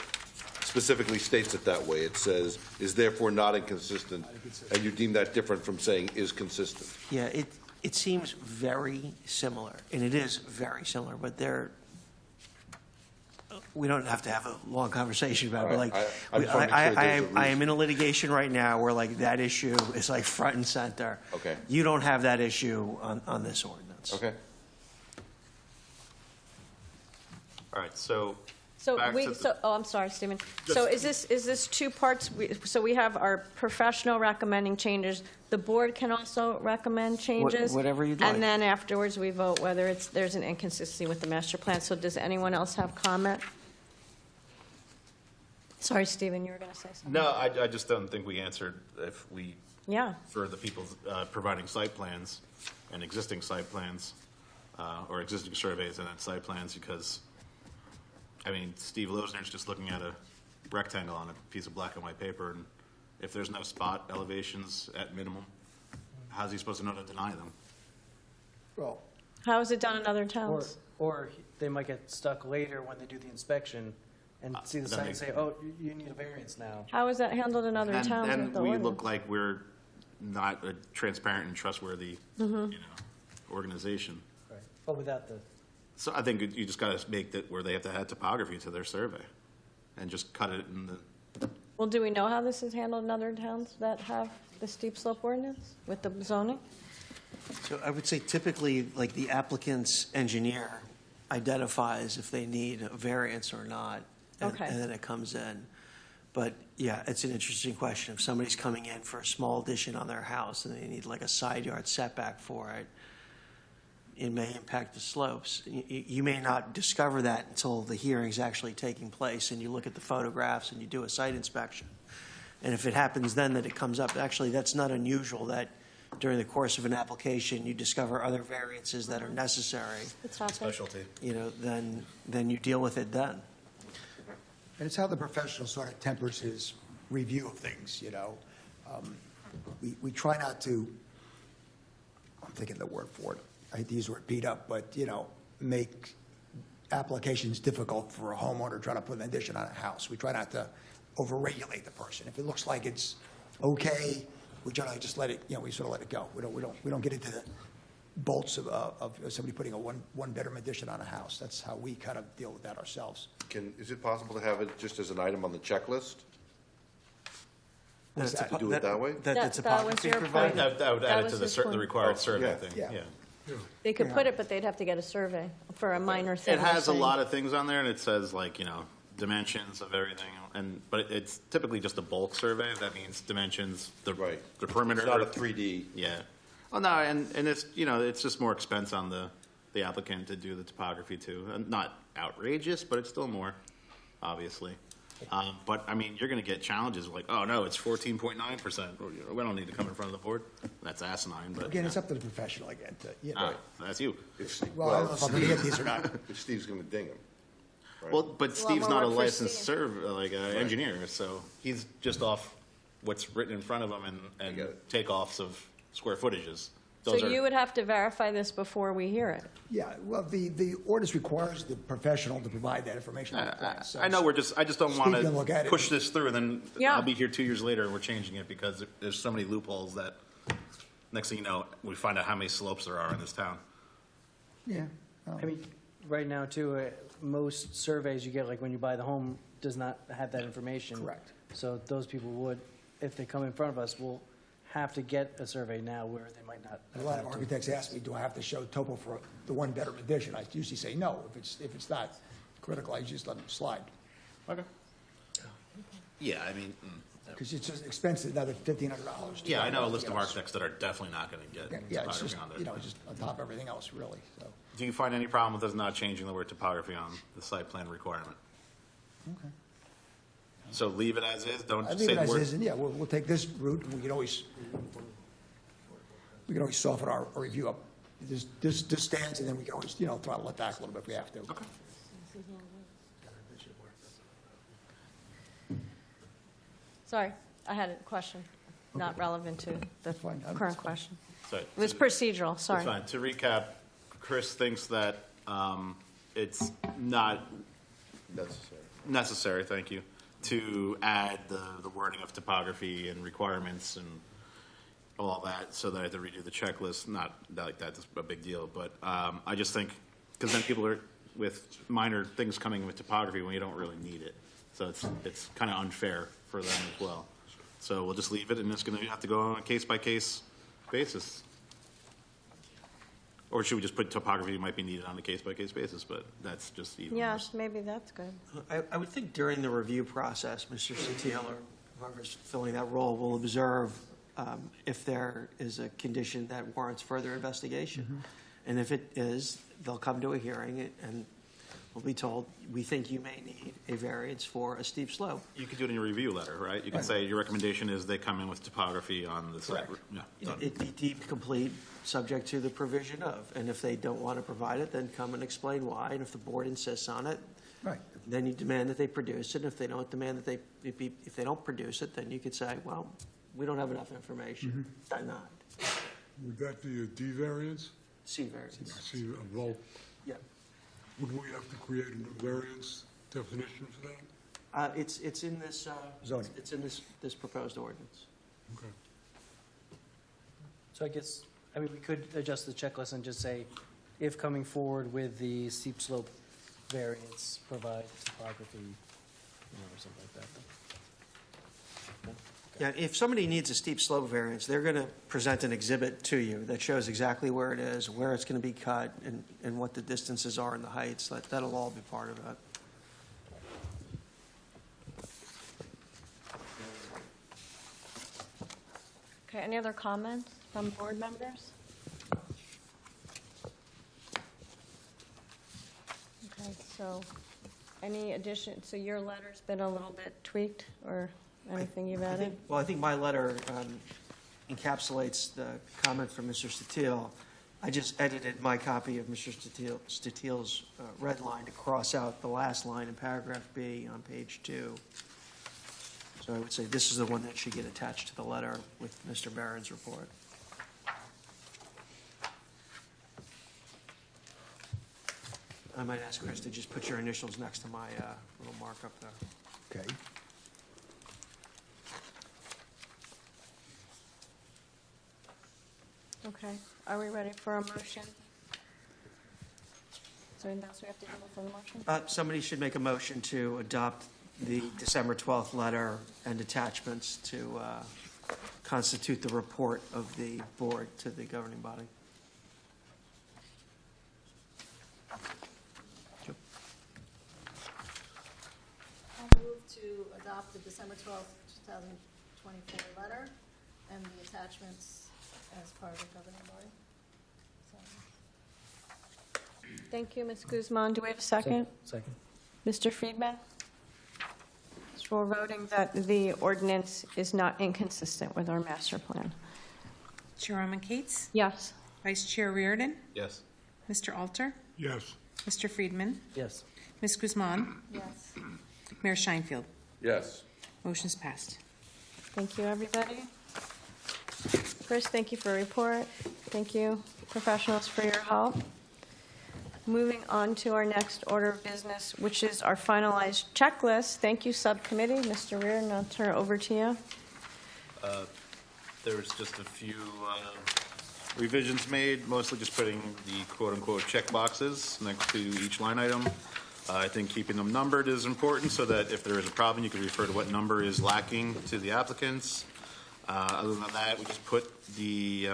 specifically states it that way. It says, "is therefore not inconsistent," and you deem that different from saying "is consistent." Yeah, it seems very similar, and it is very similar, but we don't have to have a long conversation about it, but Right. like, I just wanna make sure there's a I am in a litigation right now where like that issue is like front and center. Okay. You don't have that issue on this ordinance. Okay. All right, so So back to the- I'm sorry, Stephen. So is this two parts? So we have our professional recommending changes. The board can also recommend changes? Whatever you'd like. And then afterwards, we vote whether there's an inconsistency with the master plan. So does anyone else have comment? Sorry, Stephen, you were going to say something? No, I just don't think we answered if we, Yeah. for the people providing site plans and existing site plans, or existing surveys and then site plans, because, I mean, Steve Losner's just looking at a rectangle on a piece of black and white paper, and if there's no spot elevations at minimum, how's he supposed to know to deny them? Well, How is it done in other Or, towns? or they might get stuck later when they do the inspection and see the sign and say, oh, you need a variance now. How is that handled in other towns with Then the we ordinance? look like we're not a transparent and trustworthy, organization. Right. But without the, So I think you just gotta make that where they have to add topography to their survey and just cut it in the, Well, do we know how this is handled in other towns that have the steep slope ordinance with the zoning? So I would say typically, like, the applicant's engineer identifies if they need a variance or not. Okay. And then it comes in. But, yeah, it's an interesting question. If somebody's coming in for a small addition on their house and they need like a side yard setback for it, it may impact the slopes. You may not discover that until the hearing's actually taking place and you look at the photographs and you do a site inspection. And if it happens then that it comes up, actually, that's not unusual that during the course of an application, you discover other variances that are necessary, It's happened. specialty. then you deal with it then. And it's how the professional sort of tempers his review of things, We try not to, I'm thinking the word for it, I hate to use the word beat up, but, make applications difficult for a homeowner trying to put an addition on a house. We try not to overregulate the person. If it looks like it's okay, we generally just let it, we sort of let it go. We don't get into the bolts of somebody putting a one-bedroom addition on a house. That's how we kind of deal with that ourselves. Is it possible to have it just as an item on the checklist? What's that? To do it that way? That was topography your provided? point. That would That add it was to his the point. required survey thing, Yeah. yeah. They could put it, but they'd have to get a survey for a minor thing. It has a you're lot of things on there, and it says like, dimensions of everything, but it's typically just a bulk survey. That means dimensions, Right. the perimeter. It's not a 3D. Yeah. Well, no, and it's, it's just more expense on the applicant to do the topography too. And not outrageous, but it's still more, obviously. But, you're going to get challenges like, oh, no, it's 14.9%. We don't need to come in front of the board. That's asinine, but. Again, it's up to the professional again to, That's you. well, I don't know if I'm going to get these or not. If Steve's going to ding him. right? Well, but Steve's more not a work for licensed Steve. engineer, so he's just off what's written in front of him and get it. takeoffs of square footages. So Those are- you would have to verify this before we hear it. Yeah, well, the ordinance requires the professional to provide that information on the plan. So I know I just don't Steve want can look at to it. push this through and then Yeah. I'll be here 2 years later and we're changing it because there's so many loopholes that next thing you know, we find out how many slopes there are in this town. Yeah. right now too, most surveys you get, like when you buy the home, does not have that information. Correct. So those people would, if they come in front of us, will have to get a survey now where they might not. A lot of architects ask me, do I have to show topo for the one-bedroom addition? I usually say no. If it's not critical, I just let them slide. Okay. Yeah, Because it's just expensive, another $1,500. yeah, I know a list of architects that are definitely not going to get Yeah, it's topography just, on this. just on top of everything else, really, so. Do you find any problem with us not changing the word topography on the site plan requirement? Okay. So leave it as is, don't I just leave say it the as word. is, and yeah, we'll take this route, and we can always soften our review up. This stands, and then we can always, throttle it back a little bit if we have to. Okay. Sorry, I had a question, not relevant to the That's fine. current question. Sorry. It was procedural, sorry. That's fine. To recap, Chris thinks that it's not necessary, thank you, to add the wording of topography and requirements and all that, so that I have to redo the checklist. Not like that's a big deal, but I just think, because then people are with minor things coming with topography when you don't really need it. So it's kind of unfair for them as well. So we'll just leave it, and it's going to have to go on a case-by-case basis. Or should we just put topography might be needed on a case-by-case basis, but that's just even Yes, worse. maybe that's good. I would think during the review process, Mr. Sotil or whoever's filling that role will observe if there is a condition that warrants further investigation. And if it is, they'll come to a hearing and we'll be told, we think you may need a variance for a steep slope. You could do it in your review letter, right? You can say your recommendation is they come in with topography on the site. Correct. Yeah, done. It be deemed complete, subject to the provision of. And if they don't want to provide it, then come and explain why. And if the board insists on it, Right. then you demand that they produce it. If they don't demand that if they don't produce it, then you could say, well, we don't have enough information. Denied. Would that be a D variance? C variance. See, a vote? Yeah. Would we have to create a new variance definition for that? It's in this, Zoning. it's in this proposed ordinance. Okay. So I guess, I mean, we could adjust the checklist and just say, if coming forward with the steep slope variance, provide topography, or something like that. Yeah, if somebody needs a steep slope variance, they're going to present an exhibit to you that shows exactly where it is, where it's going to be cut, and what the distances are and the heights. That'll all be part of it. Okay, any other comments from board members? Okay, so any addition, so your letter's been a little bit tweaked, or anything you've added? Well, I think my letter encapsulates the comment from Mr. Statiel. I just edited my copy of Mr. Statiel's red line to cross out the last line in paragraph B on page 2. So I would say this is the one that should get attached to the letter with Mr. Barron's report. I might ask Chris to just put your initials next to my little markup there. Okay. Okay, are we ready for a motion? So anything else we have to do for the motion? Somebody should make a motion to adopt the December 12th letter and attachments to constitute the report of the board to the governing body. I'll move to adopt the December 12th, 2024 letter and the attachments as part of the governing body. So, Thank you, Ms. Guzman. Do we have a second? Second. Mr. Friedman? So we're voting that the ordinance is not inconsistent with our master plan. Chairwoman Cates? Yes. Vice Chair Reardon? Yes. Mr. Alter? Yes. Mr. Friedman? Yes. Ms. Guzman? yes. Mayor Scheinfeld? Yes. Motion's passed. Thank you, everybody. Chris, thank you for your report. Thank you, professionals, for your help. Moving on to our next order of business, which is our finalized checklist. Thank you, subcommittee. Mr. Reardon, I'll turn it over to you. There was just a few revisions made, mostly just putting the quote-unquote check boxes next to each line item. I think keeping them numbered is important so that if there is a problem, you can refer to what number is lacking to the applicants. Other than that, we just put the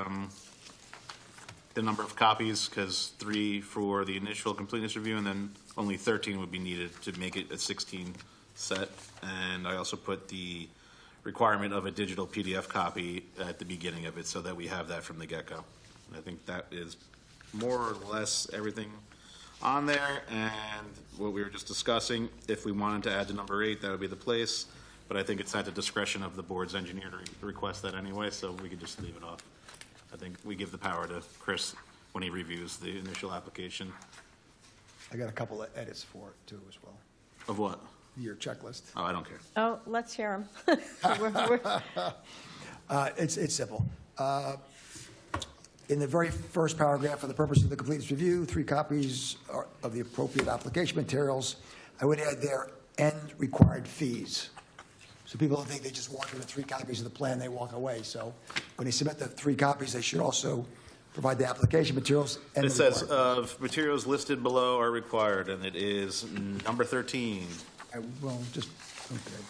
number of copies, because 3 for the initial completeness review, and then only 13 would be needed to make it a 16 set. And I also put the requirement of a digital PDF copy at the beginning of it, so that we have that from the get-go. I think that is more or less everything on there, and what we were just discussing, if we wanted to add to number 8, that would be the place, but I think it's at the discretion of the board's engineer to request that anyway, so we could just leave it off. I think we give the power to Chris when he reviews the initial application. I got a couple of edits for it, too, as well. Of what? Your checklist. Oh, I don't care. Oh, let's hear them. It's simple. In the very first paragraph, for the purpose of the completeness review, 3 copies of the appropriate application materials, I would add there, and required fees. So people don't think they just walk in with 3 copies of the plan, they walk away. So when they submit the 3 copies, they should also provide the application materials and It the says, required fees. materials listed below are required, and it is number 13. Well, just, okay,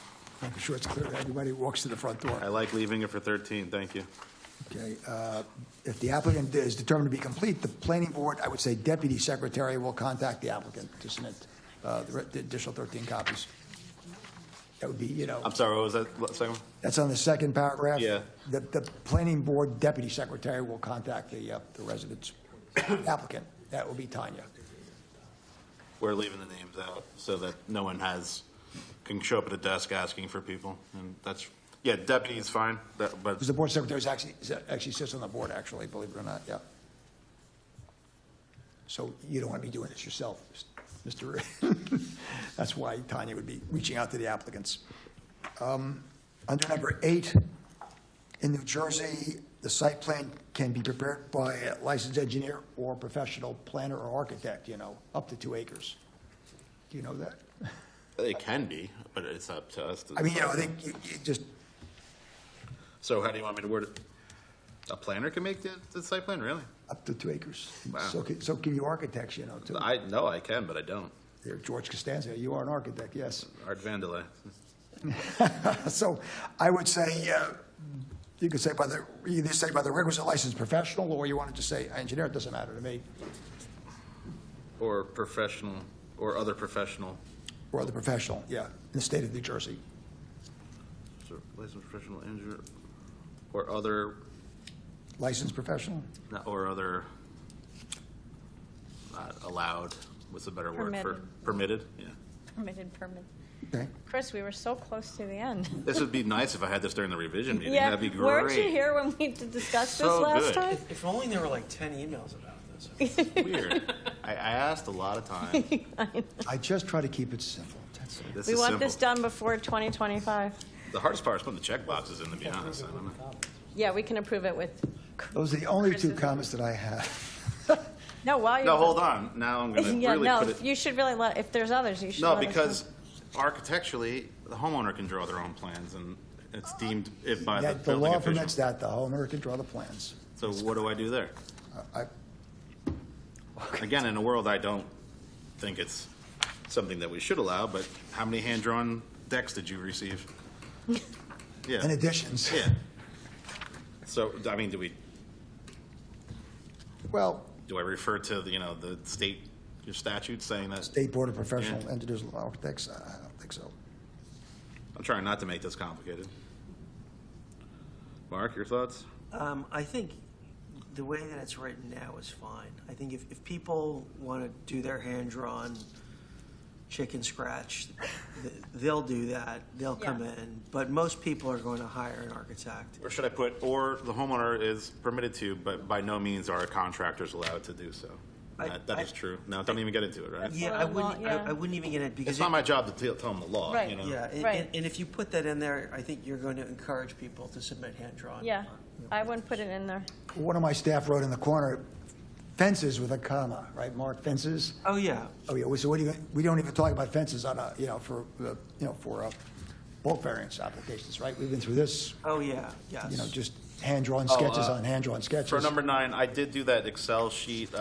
making sure it's clear to everybody who walks to the front door. I like leaving it for 13, thank you. Okay, if the applicant is determined to be complete, the planning board, I would say deputy secretary will contact the applicant to submit the additional 13 copies. That would be, I'm sorry, what was that second one? that's on the second paragraph. Yeah. The planning board deputy secretary will contact the residents applicant. That will be Tanya. We're leaving the names out so that no one can show up at a desk asking for people, and that's, yeah, deputy is fine, but Because the board secretary is actually sits on the board, actually, believe it or not, yeah. So you don't want to be doing this yourself, Mr. That's why Tanya would be reaching out to the applicants. Under number 8, In New Jersey, the site plan can be prepared by a licensed engineer or professional planner or architect, up to 2 acres. Do you know that? It can be, but it's up to us to. I mean, I think you just, So how do you want me to word it? A planner can make the site plan, really? up to 2 acres. Wow. So can you architects, too. I know I can, but I don't. There, George Costanza, you are an architect, yes. Art Vandelay. So I would say, you could say either say by the requisite licensed professional, or you want to just say engineer, it doesn't matter to me, Or professional, or other professional. or the professional, yeah, in the state of New Jersey. So licensed professional engineer, or other, Licensed professional? or other, allowed, what's a better word for? Permitted. Permitted, yeah. Permitted. Okay. Chris, we were so close to the end. This would be nice if I had this during the revision meeting. Yeah, That'd be great. weren't you here when we discussed this So last good. time? If only there were like 10 emails about this. Weird. I asked a lot of times. I just try to keep it simple, that's it. This We is want simple. this done before 2025. The hardest part is putting the check boxes in, to be honest. I don't know. Yeah, we can approve it with, Those are the only 2 Chris's- comments that I have. no, while you're. No, hold on. Now I'm gonna Yeah, really no, put it. you should really if there's others, you should No, let us know. because architecturally, the homeowner can draw their own plans, and it's deemed it by the That- The building law official. permits that, the homeowner can draw the plans. So what do I do there? I- Again, in a world, I don't think it's something that we should allow, but how many hand-drawn decks did you receive? Yeah. In additions. Yeah. So, I mean, Well, do I refer to, the state statute saying that? State Board of Professional Engineers and Architects, I don't think so. I'm trying not to make this complicated. Mark, your thoughts? I think the way that it's written now is fine. I think if people want to do their hand-drawn chicken scratch, they'll do that. They'll come Yeah. in. But most people are going to hire an architect. Or should I put, or the homeowner is permitted to, but by no means are contractors allowed to do so? That is true. No, don't even get into it, right? Yeah, Well, yeah. I wouldn't even get it because It's not my job to tell them the law, Right. yeah, Right. and if you put that in there, I think you're going to encourage people to submit hand-drawn. Yeah, I wouldn't put it in there. One of my staff wrote in the corner, fences with a comma, right, Mark, fences? Oh, yeah. Oh, yeah, so we don't even talk about fences on for bulk variance applications, right? We've been through this, Oh, yeah, yes. just hand-drawn sketches on hand-drawn sketches. For number 9, I did do that Excel sheet,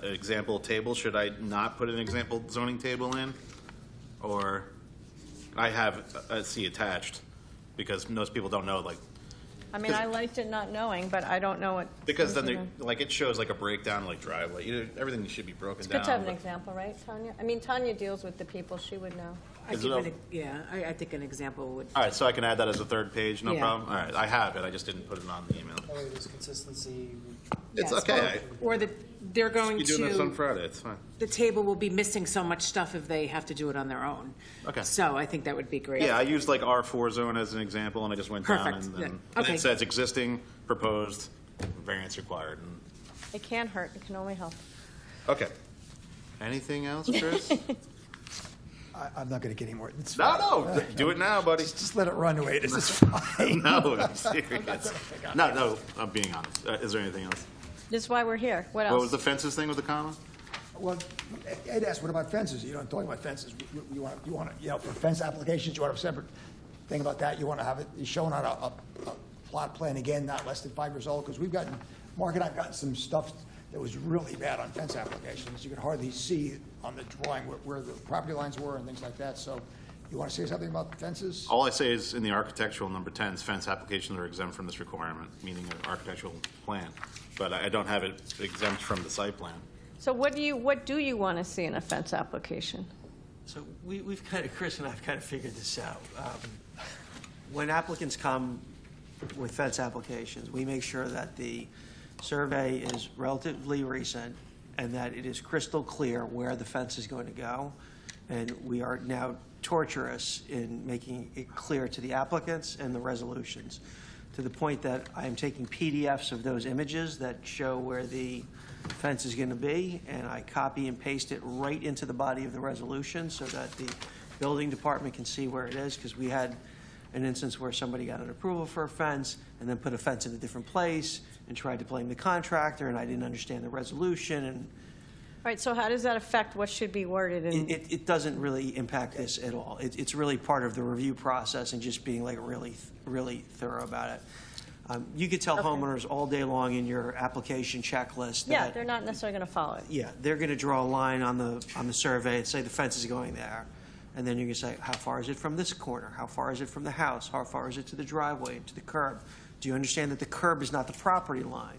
example table. Should I not put an example zoning table in? Or I have a C attached, because most people don't know, like, I mean, I liked it not knowing, but I don't know what. because then it shows like a breakdown, like driveway. Everything should be broken down. Good to have an but- example, right, Tanya? I mean, Tanya deals with the people, she would know. I Is give it it I think an example would. All right, so I can add that as a 3rd page, no Yeah. problem? All right, I have it, I just didn't put it on the email. That way there's consistency. It's Yes, okay. Or that they're going You're doing this on to, Friday, it's fine. the table will be missing so much stuff if they have to do it on their own. Okay. So I think that would be great. Yeah, I used like R4 zone as an example, and I just went down Perfect, and yeah. then, and Okay. it says existing, proposed, variance required. And- It can't hurt, it can only help. Okay. Anything else, Chris? I'm not going to get any more. It's No, fine. no, do it now, buddy. Just let it run the way it is, it's fine. No, I'm serious. No, I'm being honest. Is there anything else? This is why we're here. What else? What was the fences thing with the comma? Well, Ed asked, what about fences? You don't talk about fences. You want to, for fence applications, you want a separate thing about that. You want to have it shown on a plot plan, again, not less than 5 years old, because Mark and I've gotten some stuff that was really bad on fence applications. You could hardly see on the drawing where the property lines were and things like that. So you want to say something about fences? All I say is in the architectural number 10, fence applications are exempt from this requirement, meaning an architectural plan. But I don't have it exempt from the site plan. So what do you want to see in a fence application? So we've kind of, Chris and I have kind of figured this out. When applicants come with fence applications, we make sure that the survey is relatively recent and that it is crystal clear where the fence is going to go. And we are now torturous in making it clear to the applicants and the resolutions, to the point that I am taking PDFs of those images that show where the fence is going to be, and I copy and paste it right into the body of the resolution so that the building department can see where it is, because we had an instance where somebody got an approval for a fence and then put a fence in a different place and tried to blame the contractor, and I didn't understand the resolution, and All right, so how does that affect what should be worded in? it doesn't really impact this at all. It's really part of the review process and just being like really, really thorough about it. You could tell Okay. homeowners all day long in your application checklist that. Yeah, they're not necessarily going to follow it. Yeah, they're going to draw a line on the survey and say the fence is going there. And then you're going to say, how far is it from this corner? How far is it from the house? How far is it to the driveway, to the curb? Do you understand that the curb is not the property line?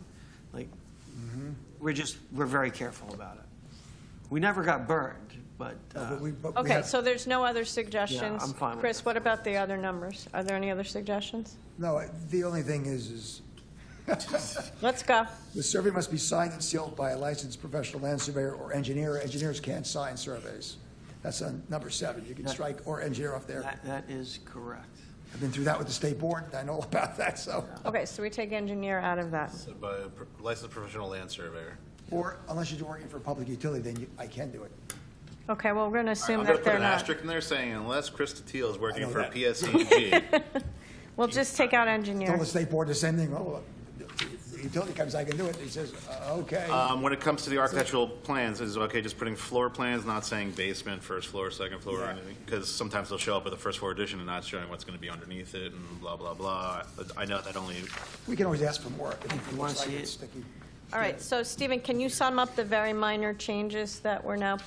Like, we're very careful about it. We never got burned, but, But we Okay, have- so there's no other suggestions? I'm fine with Chris, that. what about the other numbers? Are there any other suggestions? No, the only thing is Let's go. the survey must be signed and sealed by a licensed professional land surveyor or engineer. Engineers can't sign surveys. That's on number 7. You can strike or engineer off there. that is correct. I've been through that with the state board. I know about that, so. Okay, so we take engineer out of that. So by a licensed professional land surveyor. Or unless you're working for a public utility, then I can do it. Okay, well, we're going to assume I'm going that to put they're an not. asterisk in there saying unless Chris Steele is working I know for that. PSCG. We'll just take out Tell engineer. the state board the same thing. Oh, the utility comes, I can do it. He says, okay. When it comes to the architectural plans, is it okay just putting floor plans, not saying basement, first floor, second floor, or Yeah. anything? Because sometimes they'll show up with a first floor addition and not showing what's going to be underneath it and blah, blah, blah. I know that only, We can always ask for more. If it wanna looks like see it's it? sticky. All right, so Stephen, can you sum up the very minor changes that we're now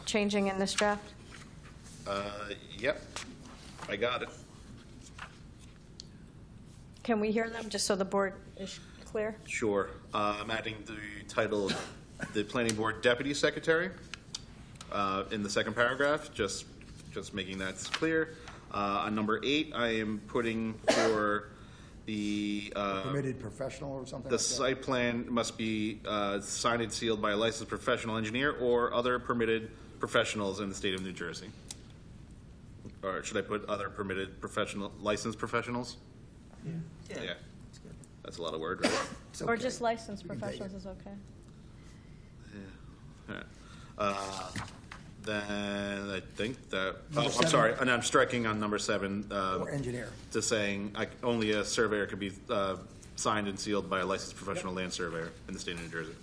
changing in this draft? yep, I got it. Can we hear them, just so the board is clear? Sure. I'm adding the title, the planning board deputy secretary, in the second paragraph, just making that clear. On number 8, I am putting for the, Permitted professional or something the like that. site plan must be, signed and sealed by a licensed professional engineer or other permitted professionals in the state of New Jersey. Or should I put other permitted professional, licensed professionals? Yeah. That's a lot of word, right? It's Or okay. just licensed You can take professionals it. is okay? Then I think that, Number I'm 7. sorry, and I'm striking on number 7, Or engineer. to saying only a surveyor could be signed and sealed by a licensed professional land surveyor in the state of New Jersey.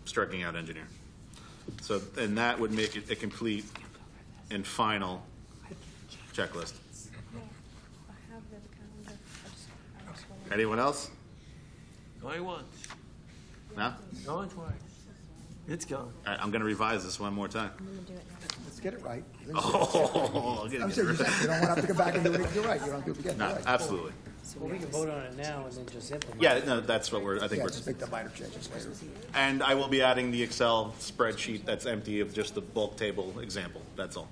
Striking out engineer. So, and that would make it a complete and final checklist. Anyone else? Going once, No? going twice. It's gone. All right, I'm going to revise this one more time. Let's get it right. Oh, I'll get I'm it serious. right. You don't want to have to go back and do it. You're right. You don't have to do it again. No, You're right. absolutely. Well, we can vote on it now and then just implement. Yeah, no, that's what I think Yeah, we're. just make the minor changes later. And I will be adding the Excel spreadsheet that's empty of just the bulk table example, that's all.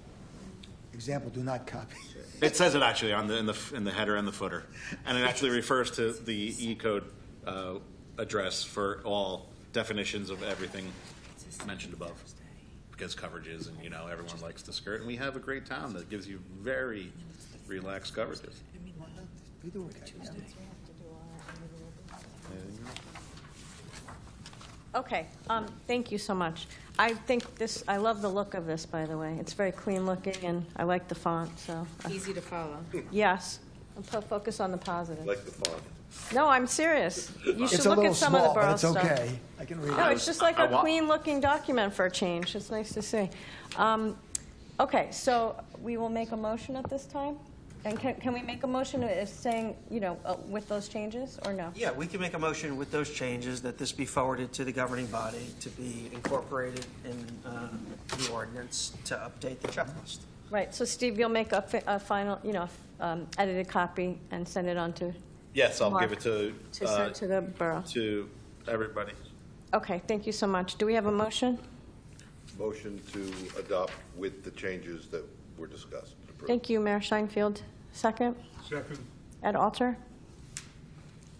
Example, do not copy. It says it actually on in the header and the footer. And it actually refers to the E-code address for all definitions of everything mentioned above. Because coverages and, everyone likes to skirt. And we have a great town that gives you very relaxed coverages. We do it. Yeah. Okay, thank you so much. I love the look of this, by the way. It's very clean looking, and I like the font, so, Easy to follow. yes. Focus on the positive. Like the font. No, I'm serious. You should It's a look little at some of the small, but borough it's stuff. okay. I can read No, it. it's just like I a wa- clean-looking document for a change. It's nice to see. Okay, so we will make a motion at this time? And can we make a motion saying, with those changes, or no? Yeah, we can make a motion with those changes, that this be forwarded to the governing body to be incorporated in the ordinance to update the checklist. Right, so Steve, you'll make a final, edited copy and send it on to Yes, I'll Mark. give it to send to the borough. to everybody. Okay, thank you so much. Do we have a motion? Motion to adopt with the changes that were discussed. Thank you, Mayor Scheinfeld. Second? Second. Ed Alter?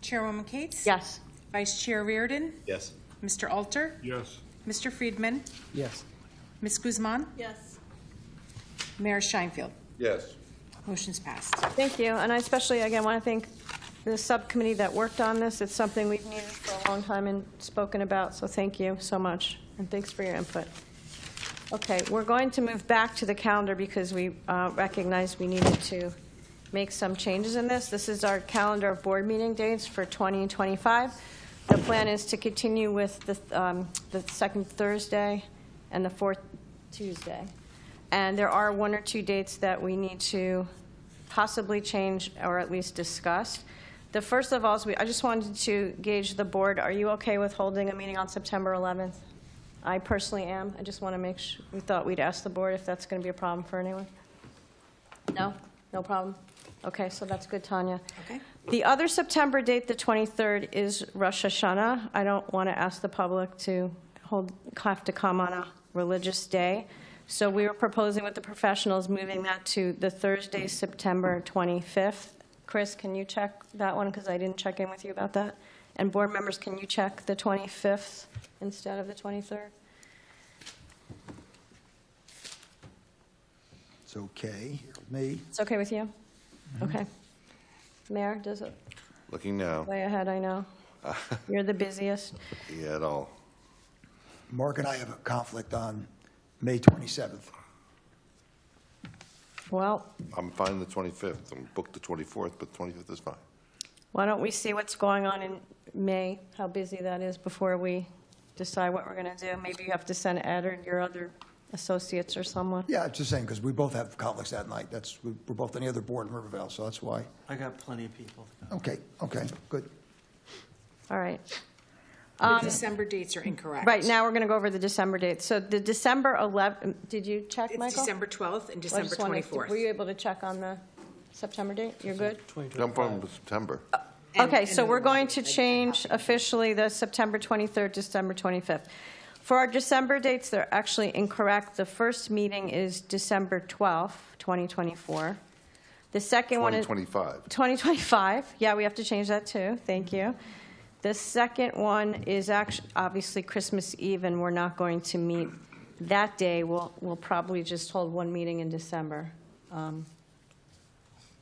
Chairwoman Cates? Yes. Vice Chair Reardon? Yes. Mr. Alter? Yes. Mr. Friedman? Yes. Ms. Guzman? Yes. Mayor Scheinfeld? Yes. Motion's passed. Thank you, and I especially, again, want to thank the subcommittee that worked on this. It's something we've needed for a long time and spoken about, so thank you so much, and thanks for your input. Okay, we're going to move back to the calendar because we recognized we needed to make some changes in this. This is our calendar of board meeting dates for 2025. The plan is to continue with the second Thursday and the fourth Tuesday. And there are one or two dates that we need to possibly change or at least discuss. The first of all is I just wanted to gauge the board. Are you okay with holding a meeting on September 11th? I personally am. I just want to make sure, we thought we'd ask the board if that's going to be a problem for anyone. No? No problem? Okay, so that's good, Tanya. Okay. The other September date, the 23rd, is Rosh Hashanah. I don't want to ask the public to have to come on a religious day. So we were proposing with the professionals moving that to the Thursday, September 25th. Chris, can you check that one? Because I didn't check in with you about that. And board members, can you check the 25th instead of the 23rd? It's okay with me. It's okay with you? Okay. Mayor, does it? Looking now. Way ahead, I know. You're the busiest. Yeah, at all. Mark and I have a conflict on May 27th. Well, I'm fine the 25th. I'm booked the 24th, but 25th is fine. why don't we see what's going on in May, how busy that is, before we decide what we're going to do? Maybe you have to send Ed or your other associates or someone. Yeah, just saying, because we both have conflicts that night. We're both on the other board in Rivervale, so that's why. I got plenty of people. Okay, good. All right. The December dates are incorrect. Right, now we're going to go over the December dates. So the December 11th, did you check, It's Michael? December 12th and Well, I December just wanted to- 24th. Were you able to check on the September date? You're good? No problem with September. Okay, so we're going to change officially the September 23rd, December 25th. For our December dates, they're actually incorrect. The first meeting is December 12th, 2024. The second one is 2025. 2025. Yeah, we have to change that too. Thank you. The second one is actually obviously Christmas Eve, and we're not going to meet that day. We'll probably just hold one meeting in December and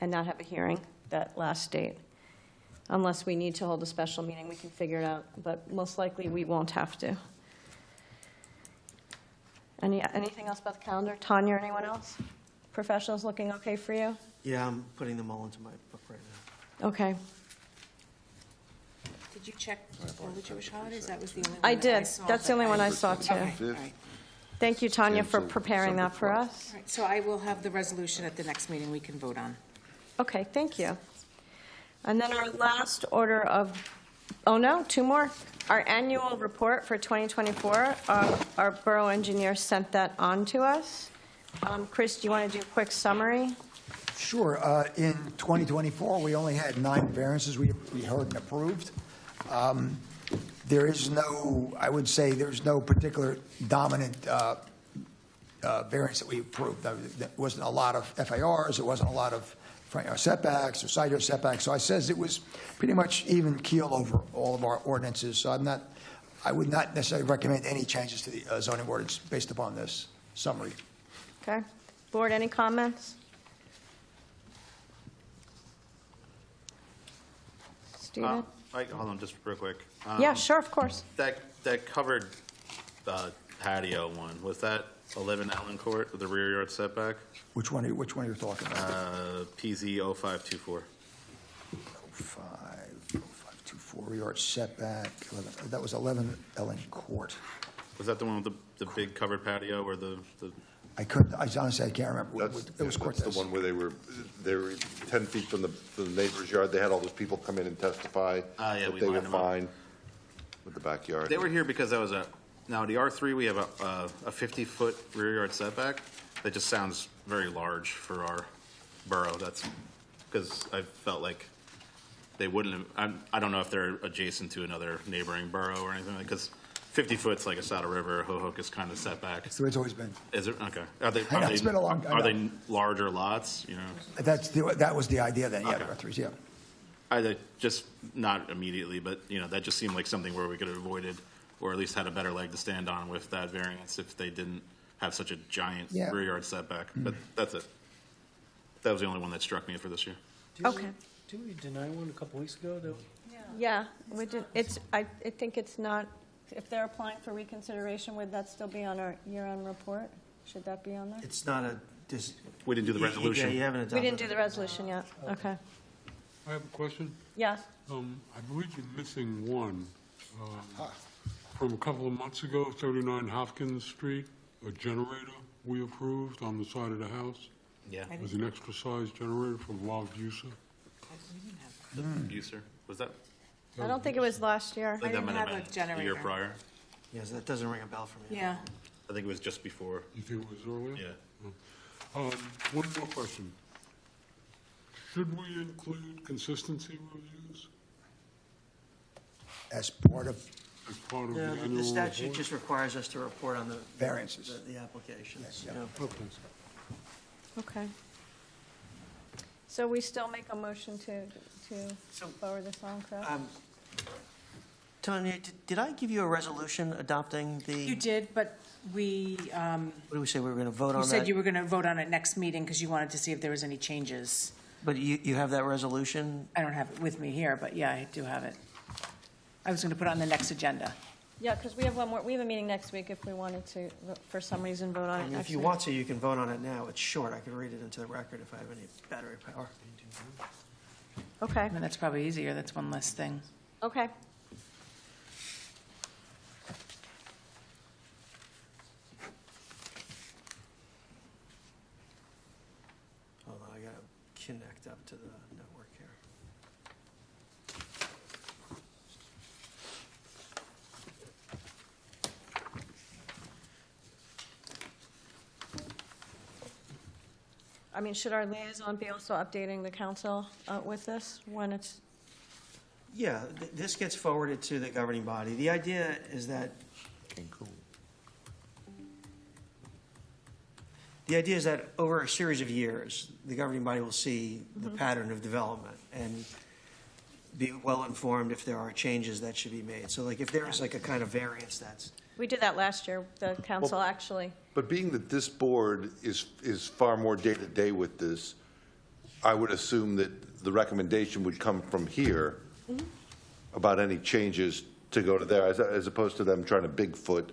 not have a hearing that last date. Unless we need to hold a special meeting, we can figure it out, but most likely we won't have to. Anything else about the calendar? Tanya or anyone else? Professionals looking okay for you? Yeah, I'm putting them all into my book right now. Okay. Did you check all the Jewish holidays? That was the only one I that did. saw, That's the but only one I saw too. Okay, all right. Thank you, Tanya, for Cancel preparing that for December us. All right, so I will have the resolution at the next meeting we can vote on. Okay, thank you. And then our last order of, oh no, two more. Our annual report for 2024, our borough engineer sent that on to us. Chris, do you want to do a quick summary? Sure. In 2024, we only had 9 variances we heard and approved. There is no, I would say, there's no particular dominant variance that we approved. There wasn't a lot of FARs, there wasn't a lot of front yard setbacks or side yard setbacks. So I says it was pretty much even keel over all of our ordinances. So I would not necessarily recommend any changes to the zoning ordinance based upon this summary. Okay. Board, any comments? Stephen? Hold on, just real quick. Yeah, sure, of course. That covered patio one, was that 11 Allen Court with the rear yard setback? Which one are you talking about? PZ 0524. 524 rear yard setback. That was 11 Ellen Court. Was that the one with the big covered patio or the? I honestly, I can't remember. It was That's Cortez. the one where they were 10 feet from the neighbor's yard. They had all those people come in and testify Yeah, that we they were lined them up. fine with the backyard. They were here because that was now the R3, we have a 50-foot rear yard setback. That just sounds very large for our borough. That's because I felt like they wouldn't have, I don't know if they're adjacent to another neighboring borough or anything, because 50 foot's like a Saddle River, Hohook is kind of setback. That's the way it's always been. Is it? Okay. Are they, I know, it's been a long- I are know. they larger lots, you know? That was the idea then, yeah, Okay. the R3s, yeah. Just not immediately, but, you know, that just seemed like something where we could have avoided, or at least had a better leg to stand on with that variance if they didn't have such a giant Yeah. rear yard setback. But that's it. That was the only one that struck me for this year. Okay. Didn't we deny one a couple weeks ago? Yeah, we did, I think it's not, if they're applying for reconsideration, would that still be on our year-end report? Should that be on there? It's not a We didn't do the Yeah, resolution. you haven't adopted. We didn't do the resolution yet. Okay. I have a question. Yes. I believe you're missing one. From a couple of months ago, 39 Hopkins Street, a generator we approved on the side of the house. Yeah. It was an extra size generator from Loud User. User, was that? I don't think it was last year. I think that might have have a been the generator. year prior. Yes, that doesn't ring a bell for me. Yeah. I think it was just before. You think it was earlier? Yeah. One more question. Should we include consistency reviews As part of as part of the No, annual the statute report? just requires us to report on the. Variances. The applications, Yeah. you know. Okay. Okay. So we still make a motion to So, forward this on, correct? Tanya, did I give you a resolution adopting the? You did, but we, What did we say, we were going to vote on you that? said you were going to vote on it next meeting because you wanted to see if there was any changes. But you have that resolution? I don't have it with me here, but yeah, I do have it. I was going to put it on the next agenda. Yeah, because we have one more, we have a meeting next week if we wanted to, for some reason, vote on I it mean, next if you week. want to, you can vote on it now. It's short. I can read it into the record if I have any battery power. Okay, I mean, that's probably easier. That's one less thing. okay. Hold on, I got to connect up to the network here. I mean, should our liaison be also updating the council with this when it's, Yeah, this gets forwarded to the governing body. The idea is that, over a series of years, the governing body will see the pattern of development and be well-informed if there are changes that should be made. So like if there's like a kind of variance that's, we did that last year, the council actually. But being that this board is far more day-to-day with this, I would assume that the recommendation would come from here about any changes to go to there, as opposed to them trying to Bigfoot,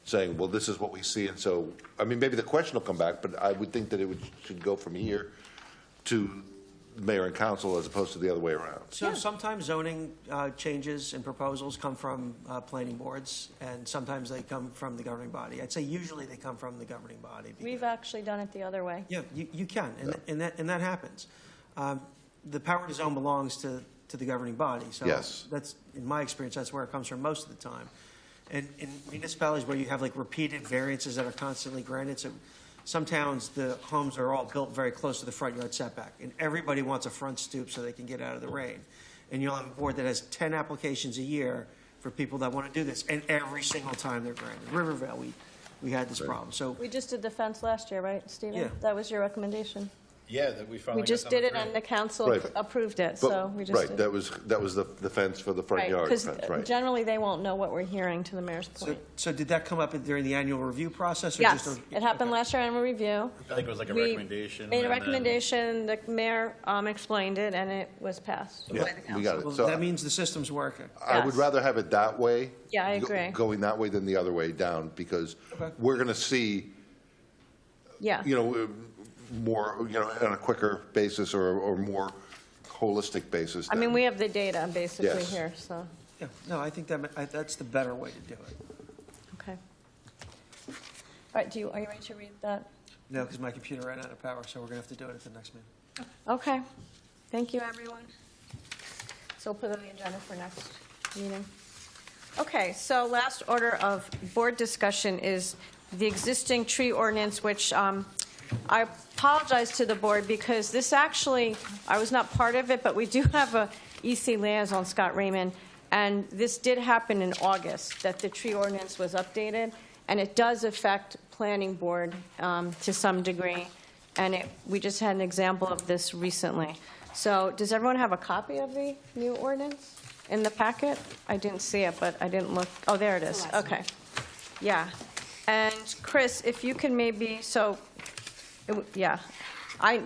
saying, well, this is what we see, and so, I mean, maybe the question will come back, but I would think that should go from here to mayor and council as opposed to the other way around. so sometimes zoning changes and proposals come from planning boards, and sometimes they come from the governing body. I'd say usually they come from the governing body. We've actually done it the other way. Yeah, you can, and that happens. The power to zone belongs to the governing body, so. Yes. That's, in my experience, that's where it comes from most of the time. And in municipalities where you have like repeated variances that are constantly granted, so some towns, the homes are all built very close to the front yard setback, and everybody wants a front stoop so they can get out of the rain. And you'll have a board that has 10 applications a year for people that want to do this, and every single time they're granted. Rivervale, we had this problem, so. We just did the fence last year, right, Stephen? Yeah. That was your recommendation. Yeah, that we finally We just did it and the council Right. approved it, But- so we just Right, did. that was the fence for the front Right, yard because fence, right. generally they won't know what we're hearing, to the mayor's point. So did that come up during the annual review process? Or Yes, just it happened last year in a review. I think it was like a We recommendation. Made a and then- recommendation, the mayor explained it, and it was passed by Yeah, the we council. got Well, it. So that means the system's working. I would Yes. rather have it that way. Yeah, I agree. Going that way than the other way down, because Okay. we're going to see, Yeah, more, on a quicker basis or more holistic basis. I mean, then. we have the data basically Yes. here, so, Yeah, no, I think that's the better way to do it. okay. All right, are you ready to read that? No, because my computer ran out of power, so we're going to have to do it at the next meeting. Okay, thank you, everyone. So we'll put it on the agenda for next meeting. Okay, so last order of board discussion is the existing tree ordinance, which I apologize to the board because this actually, I was not part of it, but we do have a EC liaison, Scott Raymond, and this did happen in August, that the tree ordinance was updated, and it does affect planning board to some degree, and we just had an example of this recently. So does everyone have a copy of the new ordinance in the packet? I didn't see it, but I didn't look. Oh, there it is. Okay. Yeah. And Chris, if you can maybe, yeah, I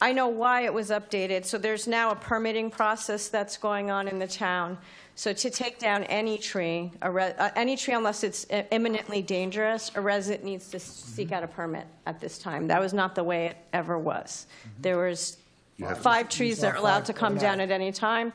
I know why it was updated. So there's now a permitting process that's going on in the town. So to take down any tree, unless it's imminently dangerous, a resident needs to seek out a permit at this time. That was not the way it ever was. There was 5 trees that are allowed to come down at any time.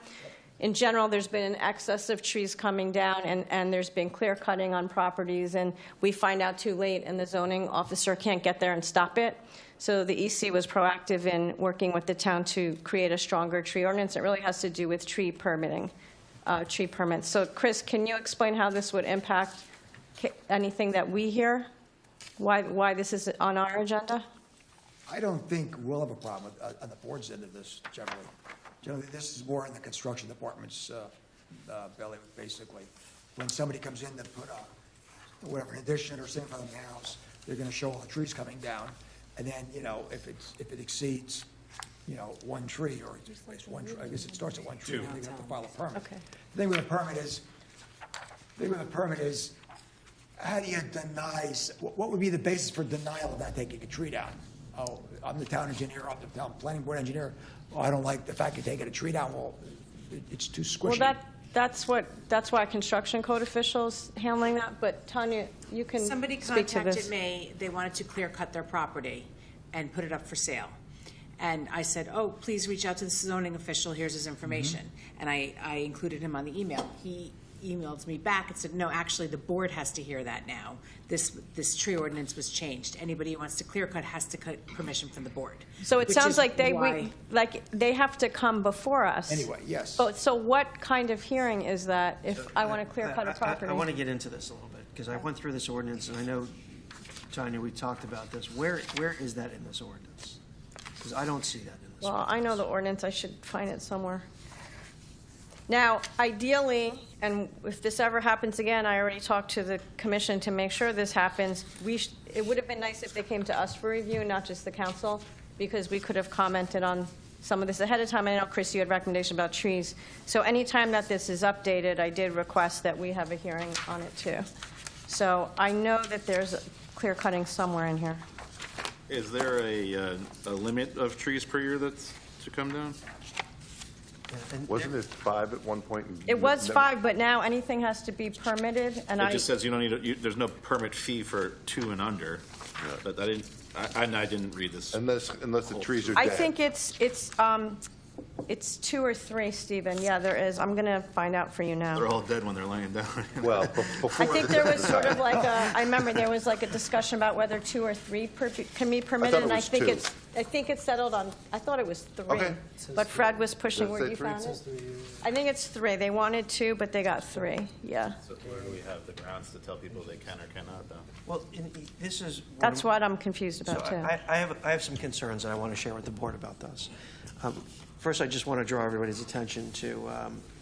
In general, there's been an excess of trees coming down, and there's been clear cutting on properties, and we find out too late, and the zoning officer can't get there and stop it. So the EC was proactive in working with the town to create a stronger tree ordinance. It really has to do with tree permitting, tree permits. So Chris, can you explain how this would impact anything that we hear? Why this is on our agenda? I don't think we'll have a problem on the board's end of this generally. Generally, this is more in the construction department's belly, basically. When somebody comes in to put whatever, an addition or something on the house, they're going to show all the trees coming down. And then, if it exceeds, 1 tree, or it's 1 tree, I guess it starts at 1 tree, then they have to file a permit. Okay. The thing with a permit is, how do you deny, what would be the basis for denial of not taking a tree down? Oh, I'm the town engineer, I'm the town planning board engineer. Oh, I don't like the fact you're taking a tree down. Well, it's too squishy. Well, that's why construction code officials handling that, but Tanya, you can Somebody speak to this. contacted me, they wanted to clear cut their property and put it up for sale. And I said, oh, please reach out to the zoning official, here's his information. And I included him on the email. He emailed me back and said, no, actually, the board has to hear that now. This tree ordinance was changed. Anybody who wants to clear cut has to get permission from the board. So it which sounds is like why- they have to come before us. Anyway, yes. So what kind of hearing is that if I want to clear cut a property? I want to get into this a little bit, because I went through this ordinance, and I know, Tanya, we talked about this. Where is that in this ordinance? Because I don't see that in this Well, ordinance. I know the ordinance, I should find it somewhere. Now, ideally, and if this ever happens again, I already talked to the commission to make sure this happens. It would have been nice if they came to us for review, not just the council, because we could have commented on some of this ahead of time. I know, Chris, you had recommendation about trees. So anytime that this is updated, I did request that we have a hearing on it too. So I know that there's clear cutting somewhere in here. Is there a limit of trees per year that's to come down? Wasn't it 5 at one point? It was 5, but now anything has to be permitted, and It just says you don't need, there's no permit fee for 2 and under, but I didn't read this. Unless the trees are dead. I think it's 2 or 3, Stephen. Yeah, there is. I'm going to find out for you now. They're all dead when they're laying down. Well, before. I think there was sort of like I remember there was like a discussion about whether 2 or 3 can be permitted, it and I was think 2. I think it's settled on, I thought it was 3. Okay. But Fred was pushing Does it where say you 3? found it. I think it's 3. They wanted 2, but they got 3. Yeah. So where do we have the grounds to tell people they can or cannot, though? Well, this is. That's what I'm confused So about, too. I have some concerns that I want to share with the board about this. First, I just want to draw everybody's attention to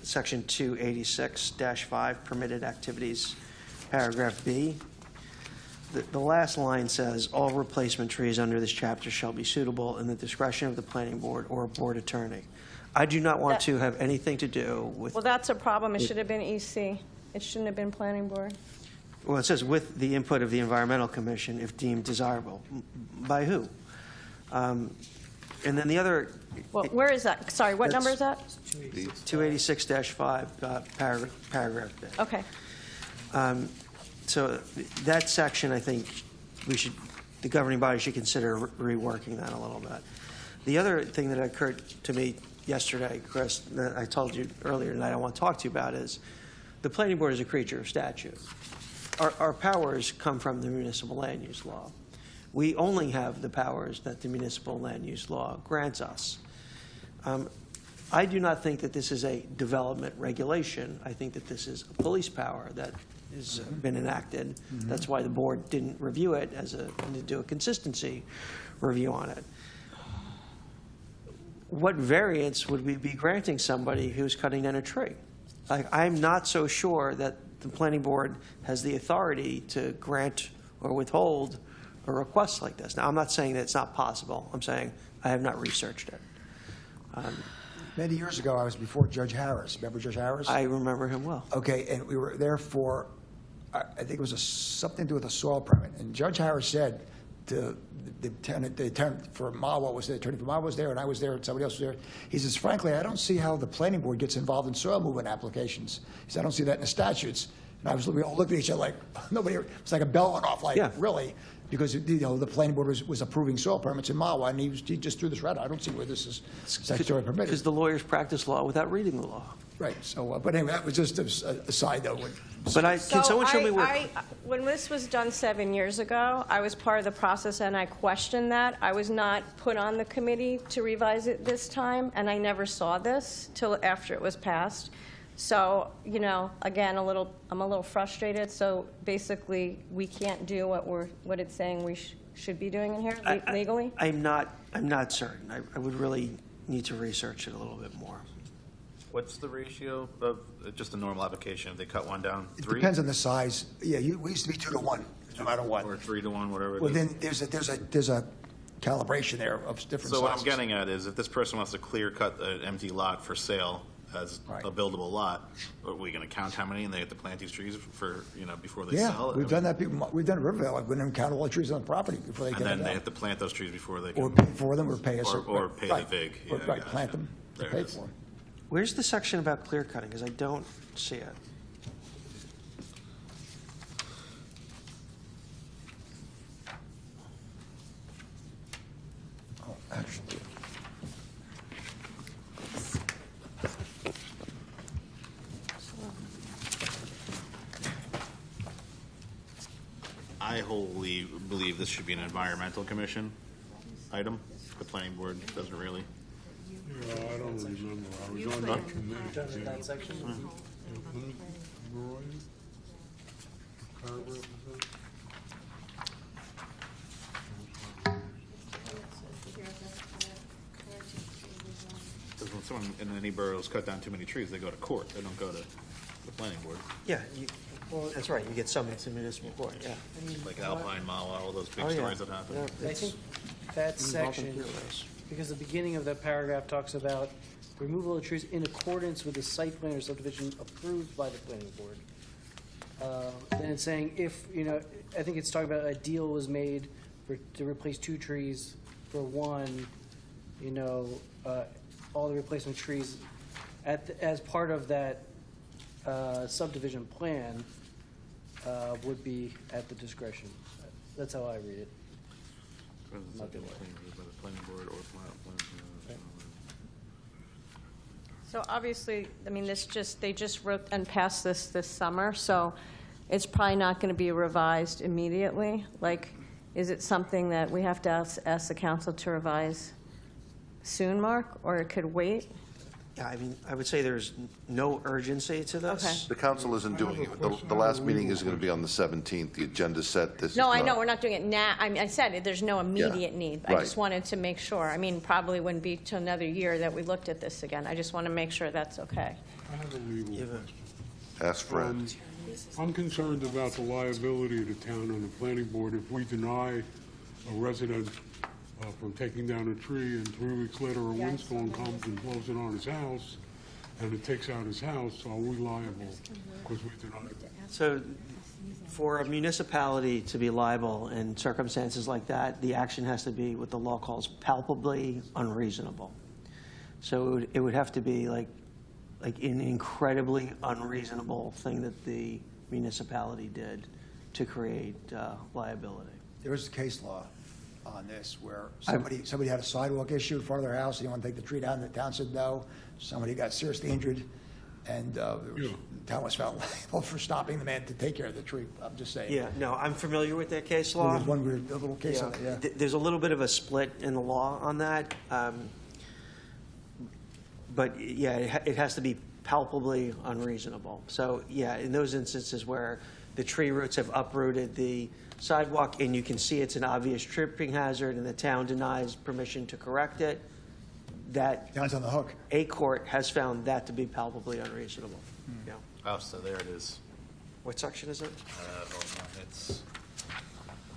Section 286-5, Permitted Activities, Paragraph B. The last line says, "All replacement trees under this chapter shall be suitable in the discretion of the planning board or board attorney." I do not want to have anything to do with, Well, that's a problem. It should have been EC. It shouldn't have been planning board. well, it says, "with the input of the environmental commission if deemed desirable." By who? And then the other. Well, where is that? Sorry, what number is that? 286-5, paragraph B. Okay. So that section, I think the governing body should consider reworking that a little bit. The other thing that occurred to me yesterday, Chris, that I told you earlier tonight I want to talk to you about is the planning board is a creature of statute. Our powers come from the municipal land use law. We only have the powers that the municipal land use law grants us. I do not think that this is a development regulation. I think that this is a police power that has been enacted. That's why the board didn't review it to do a consistency review on it. What variance would we be granting somebody who's cutting down a tree? I'm not so sure that the planning board has the authority to grant or withhold a request like this. Now, I'm not saying that it's not possible. I'm saying I have not researched it. Many years ago, I was before Judge Harris. Remember Judge Harris? I remember him well. Okay, and we were there for, I think it was something to do with a soil permit. And Judge Harris said, the attorney for Mawa was there, attorney for Mawa was there, and I was there, and somebody else was there. He says, frankly, I don't see how the planning board gets involved in soil movement applications. He said, I don't see that in the statutes. And we all looked at each other like, nobody, it's like a bell went off, like, Yeah. really? Because, the planning board was approving soil permits in Mawa, and he just threw this right out. I don't see where this is statutory Because permitted. the lawyers practice law without reading the law. Right, so, but anyway, that was just a side note. But can someone show me where? When this was done 7 years ago, I was part of the process, and I questioned that. I was not put on the committee to revise it this time, and I never saw this till after it was passed. So, again, I'm a little frustrated. So basically, we can't do what it's saying we should be doing in here legally? I'm not certain. I would really need to research it a little bit more. What's the ratio of just a normal application? If they cut one down, It 3? depends on the size. Yeah, we used to be 2 to 1, no matter what. Or 3 to 1, whatever it Well, is. then there's a calibration there of different sizes. So what I'm getting at is, if this person wants to clear cut an empty lot for sale as Right. a buildable lot, are we going to count how many, and they have to plant these trees for, before they Yeah, sell it? we've done that. We've done it in Riverdale. Like, we didn't count all the trees on the property before they And get then it they out. have to plant those trees before they can. Or pay for them, or pay us. Or pay the right. VIG. Or, Yeah, right, gotcha. plant them to There it pay is. for them. Where's the section about clear cutting? Because I don't see it. Oh, actually. I wholly believe this should be an environmental commission item. The planning board doesn't really. Yeah, I don't remember. I was on that committee. Done in that section? Roy? Paragraph is that? Because when someone in any boroughs cut down too many trees, they go to court. They don't go to the planning board. Yeah, that's right. You get summoned to municipal court, yeah. Like Alpine, Mawa, all those big Oh, yeah. stories that happen. Yeah, I it's think that involved in section, peer reviews. because the beginning of that paragraph talks about removal of trees in accordance with the site plan or subdivision approved by the planning board. Then it's saying if, I think it's talking about a deal was made to replace 2 trees for 1, all the replacement trees as part of that subdivision plan would be at the discretion. That's how I read it. By the planning board or plan. So obviously, they just wrote and passed this summer, so it's probably not going to be revised immediately. Like, is it something that we have to ask the council to revise soon, Mark, or it could wait? Yeah, I would say there's no urgency to this. Okay. The council isn't doing it. The last meeting is going to be on the 17th. The agenda's set. This is No, I not. know, we're not doing it now. I said there's no immediate need. I just right. wanted to make sure. Probably wouldn't be till another year that we looked at this again. I just want to make sure that's okay. I have a legal You have a- question. Ask Fred. I'm concerned about the liability of the town and the planning board if we deny a resident from taking down a tree and 3 weeks later a windstorm comes and blows it on his house and it takes out his house, are we liable because we denied it? So for a municipality to be liable in circumstances like that, the action has to be what the law calls palpably unreasonable. So it would have to be like an incredibly unreasonable thing that the municipality did to create liability. There is a case law on this where somebody had a sidewalk issue in front of their house, and they wanted to take the tree down, the town said no. Somebody got seriously injured, and the town was found liable for stopping the man to take care of the tree. I'm just saying. Yeah, no, I'm familiar with that case law. There's one weird little case on it, yeah. There's a little bit of a split in the law on that. But yeah, it has to be palpably unreasonable. So yeah, in those instances where the tree roots have uprooted the sidewalk and you can see it's an obvious tripping hazard and the town denies permission to correct it, that Town's on the hook. a court has found that to be palpably unreasonable. Yeah. Oh, so there it is. What section is it? Hold on, it's,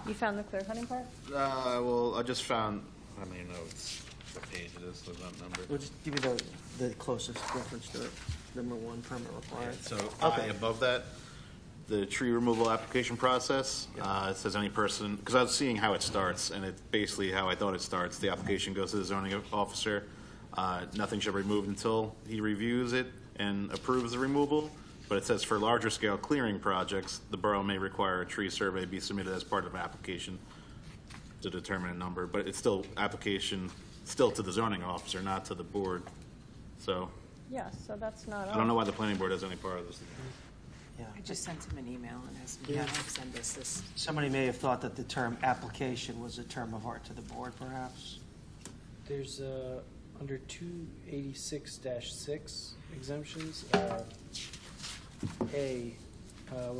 You found the clear cutting part? well, I just found, I don't even know what page it is, so that number. We'll just give you the closest reference to it. Number 1, permit required. So Okay. above that, the tree removal application process. It says any person, because I was seeing how it starts, and it's basically how I thought it starts. The application goes to the zoning officer. Nothing shall be removed until he reviews it and approves the removal. But it says for larger scale clearing projects, the borough may require a tree survey be submitted as part of an application to determine a number. But it's still application, still to the zoning officer, not to the board. So Yes, so that's not. I don't know why the planning board has any part of this. Yeah. I just sent him an email and asked him to send us this. Somebody may have thought that the term application was a term of art to the board, perhaps. There's, under 286-6 exemptions, where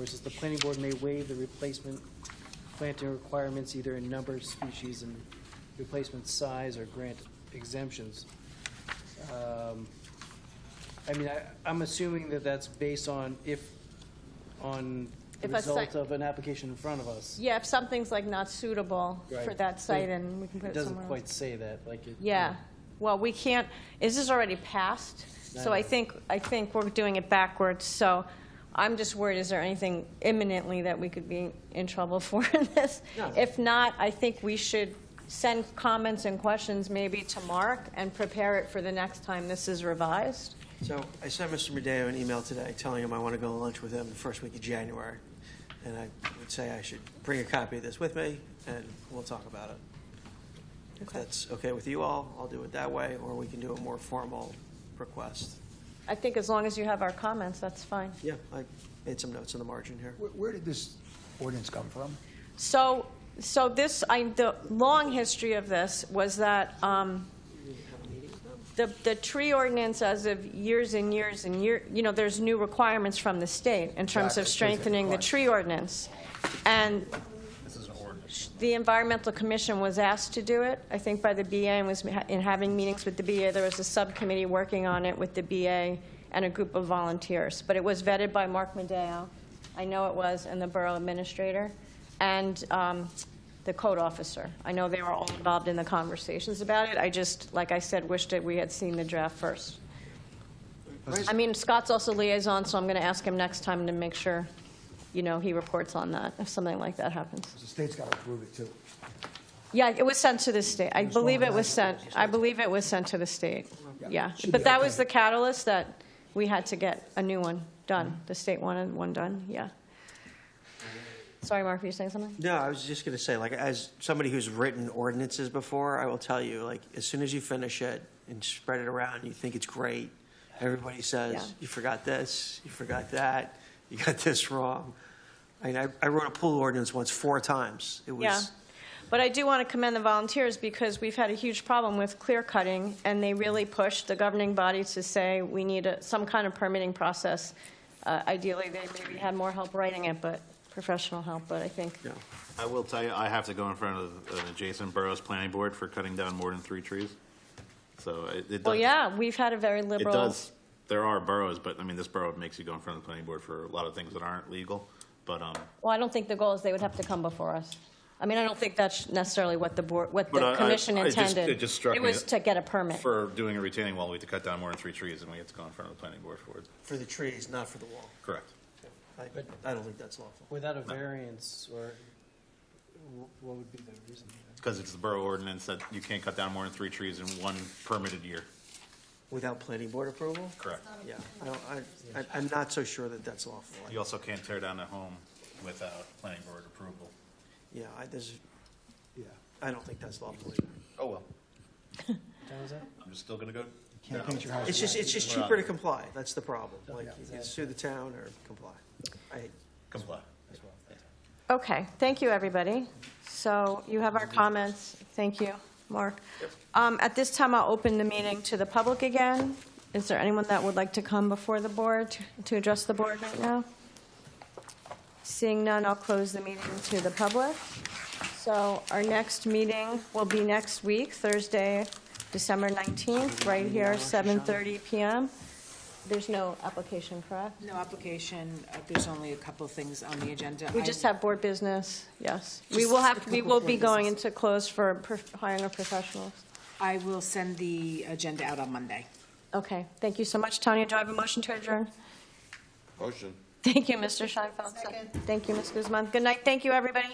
it says the planning board may waive the replacement planting requirements either in number, species, and replacement size, or grant exemptions. I mean, I'm assuming that that's based on the If a result site- of an application in front of us. Yeah, if something's like not suitable for Right. that site and we can put It it doesn't somewhere quite else. say that, like it. Yeah, well, we can't, this is already passed, so I think we're doing it backwards, so I'm just worried, is there anything imminently that we could be in trouble for in this? No. If not, I think we should send comments and questions maybe to Mark and prepare it for the next time this is revised. So I sent Mr. Madeo an email today telling him I want to go to lunch with him the first week of January. And I would say I should bring a copy of this with me, and we'll talk about it. If Okay. that's okay with you all, I'll do it that way, or we can do a more formal request. I think as long as you have our comments, that's fine. Yeah, I made some notes in the margin here. Where did this ordinance come from? So this, the long history of this was that the tree ordinance as of years and years and years, there's new requirements from the state in terms of Exactly. strengthening the tree ordinance. And the Environmental Commission was asked to do it, I think by the BA, and was in having meetings with the BA. There was a subcommittee working on it with the BA and a group of volunteers. But it was vetted by Mark Madeo, I know it was, and the borough administrator, and the code officer. I know they were all involved in the conversations about it. I just, like I said, wished that we had seen the draft first. I mean, Scott's also liaison, so I'm going to ask him next time to make sure, he reports on that if something like that happens. The state's got to approve it, too. Yeah, it was sent to the state. I was believe going it was on. sent, I believe it was sent to the state. Yeah, Should but be that okay. was the catalyst that we had to get a new one done. The state wanted one done, yeah. Sorry, Mark, were you saying something? No, I was just going to say, like, as somebody who's written ordinances before, I will tell you, like, as soon as you finish it and spread it around, you think it's great, everybody says, Yeah. you forgot this, you forgot that, you got this wrong. I mean, I wrote a pool ordinance once 4 times. It was. Yeah. But I do want to commend the volunteers because we've had a huge problem with clear cutting, and they really pushed the governing body to say we need some kind of permitting process. Ideally, they maybe had more help writing it, but professional help, but I think. Yeah. I will tell you, I have to go in front of an adjacent borough's planning board for cutting down more than 3 trees. So it does. Well, yeah, we've had a very It liberal. does. There are boroughs, but I mean, this borough makes you go in front of the planning board for a lot of things that aren't legal. But Well, I don't think the goal is they would have to come before us. I mean, I don't think that's necessarily what the board, what But the I- commission I just- intended. it just struck It me was to get a permit. for doing a retaining wall, we have to cut down more than 3 trees, and we have to go in front of the planning board for it. For the trees, not for the wall. Correct. I don't think that's lawful. Without a variance, or what would be the reason? Because it's the borough ordinance that you can't cut down more than 3 trees in 1 permitted year. Without planning board approval? Correct. Yeah, I'm not so sure that that's lawful. You also can't tear down a home without planning board approval. Yeah, Yeah. I don't think that's lawful either. Oh, well. That was it? I'm just still gonna go. Can't paint your house. It's just cheaper to comply, that's the problem. Like, Yeah. you can sue the town or comply. Comply. Okay, thank you, everybody. So you have our comments. Thank you, Mark. At this time, I'll open the meeting to the public again. Is there anyone that would like to come before the board to address the board right now? Seeing none, I'll close the meeting to the public. So our next meeting will be next week, Thursday, December 19th, right here, 7:30 PM. There's no application, correct? No application, there's only a couple of things on the agenda. We just have board business, yes. We Just will a have, couple we will be board going business. into close for hiring of professionals. I will send the agenda out on Monday. Okay, thank you so much. Tanya, do I have a motion to adjourn? Motion. Thank you, Mr. Scheinfeld. Second. Thank you, Ms. Guzman. Good night. Thank you, everybody.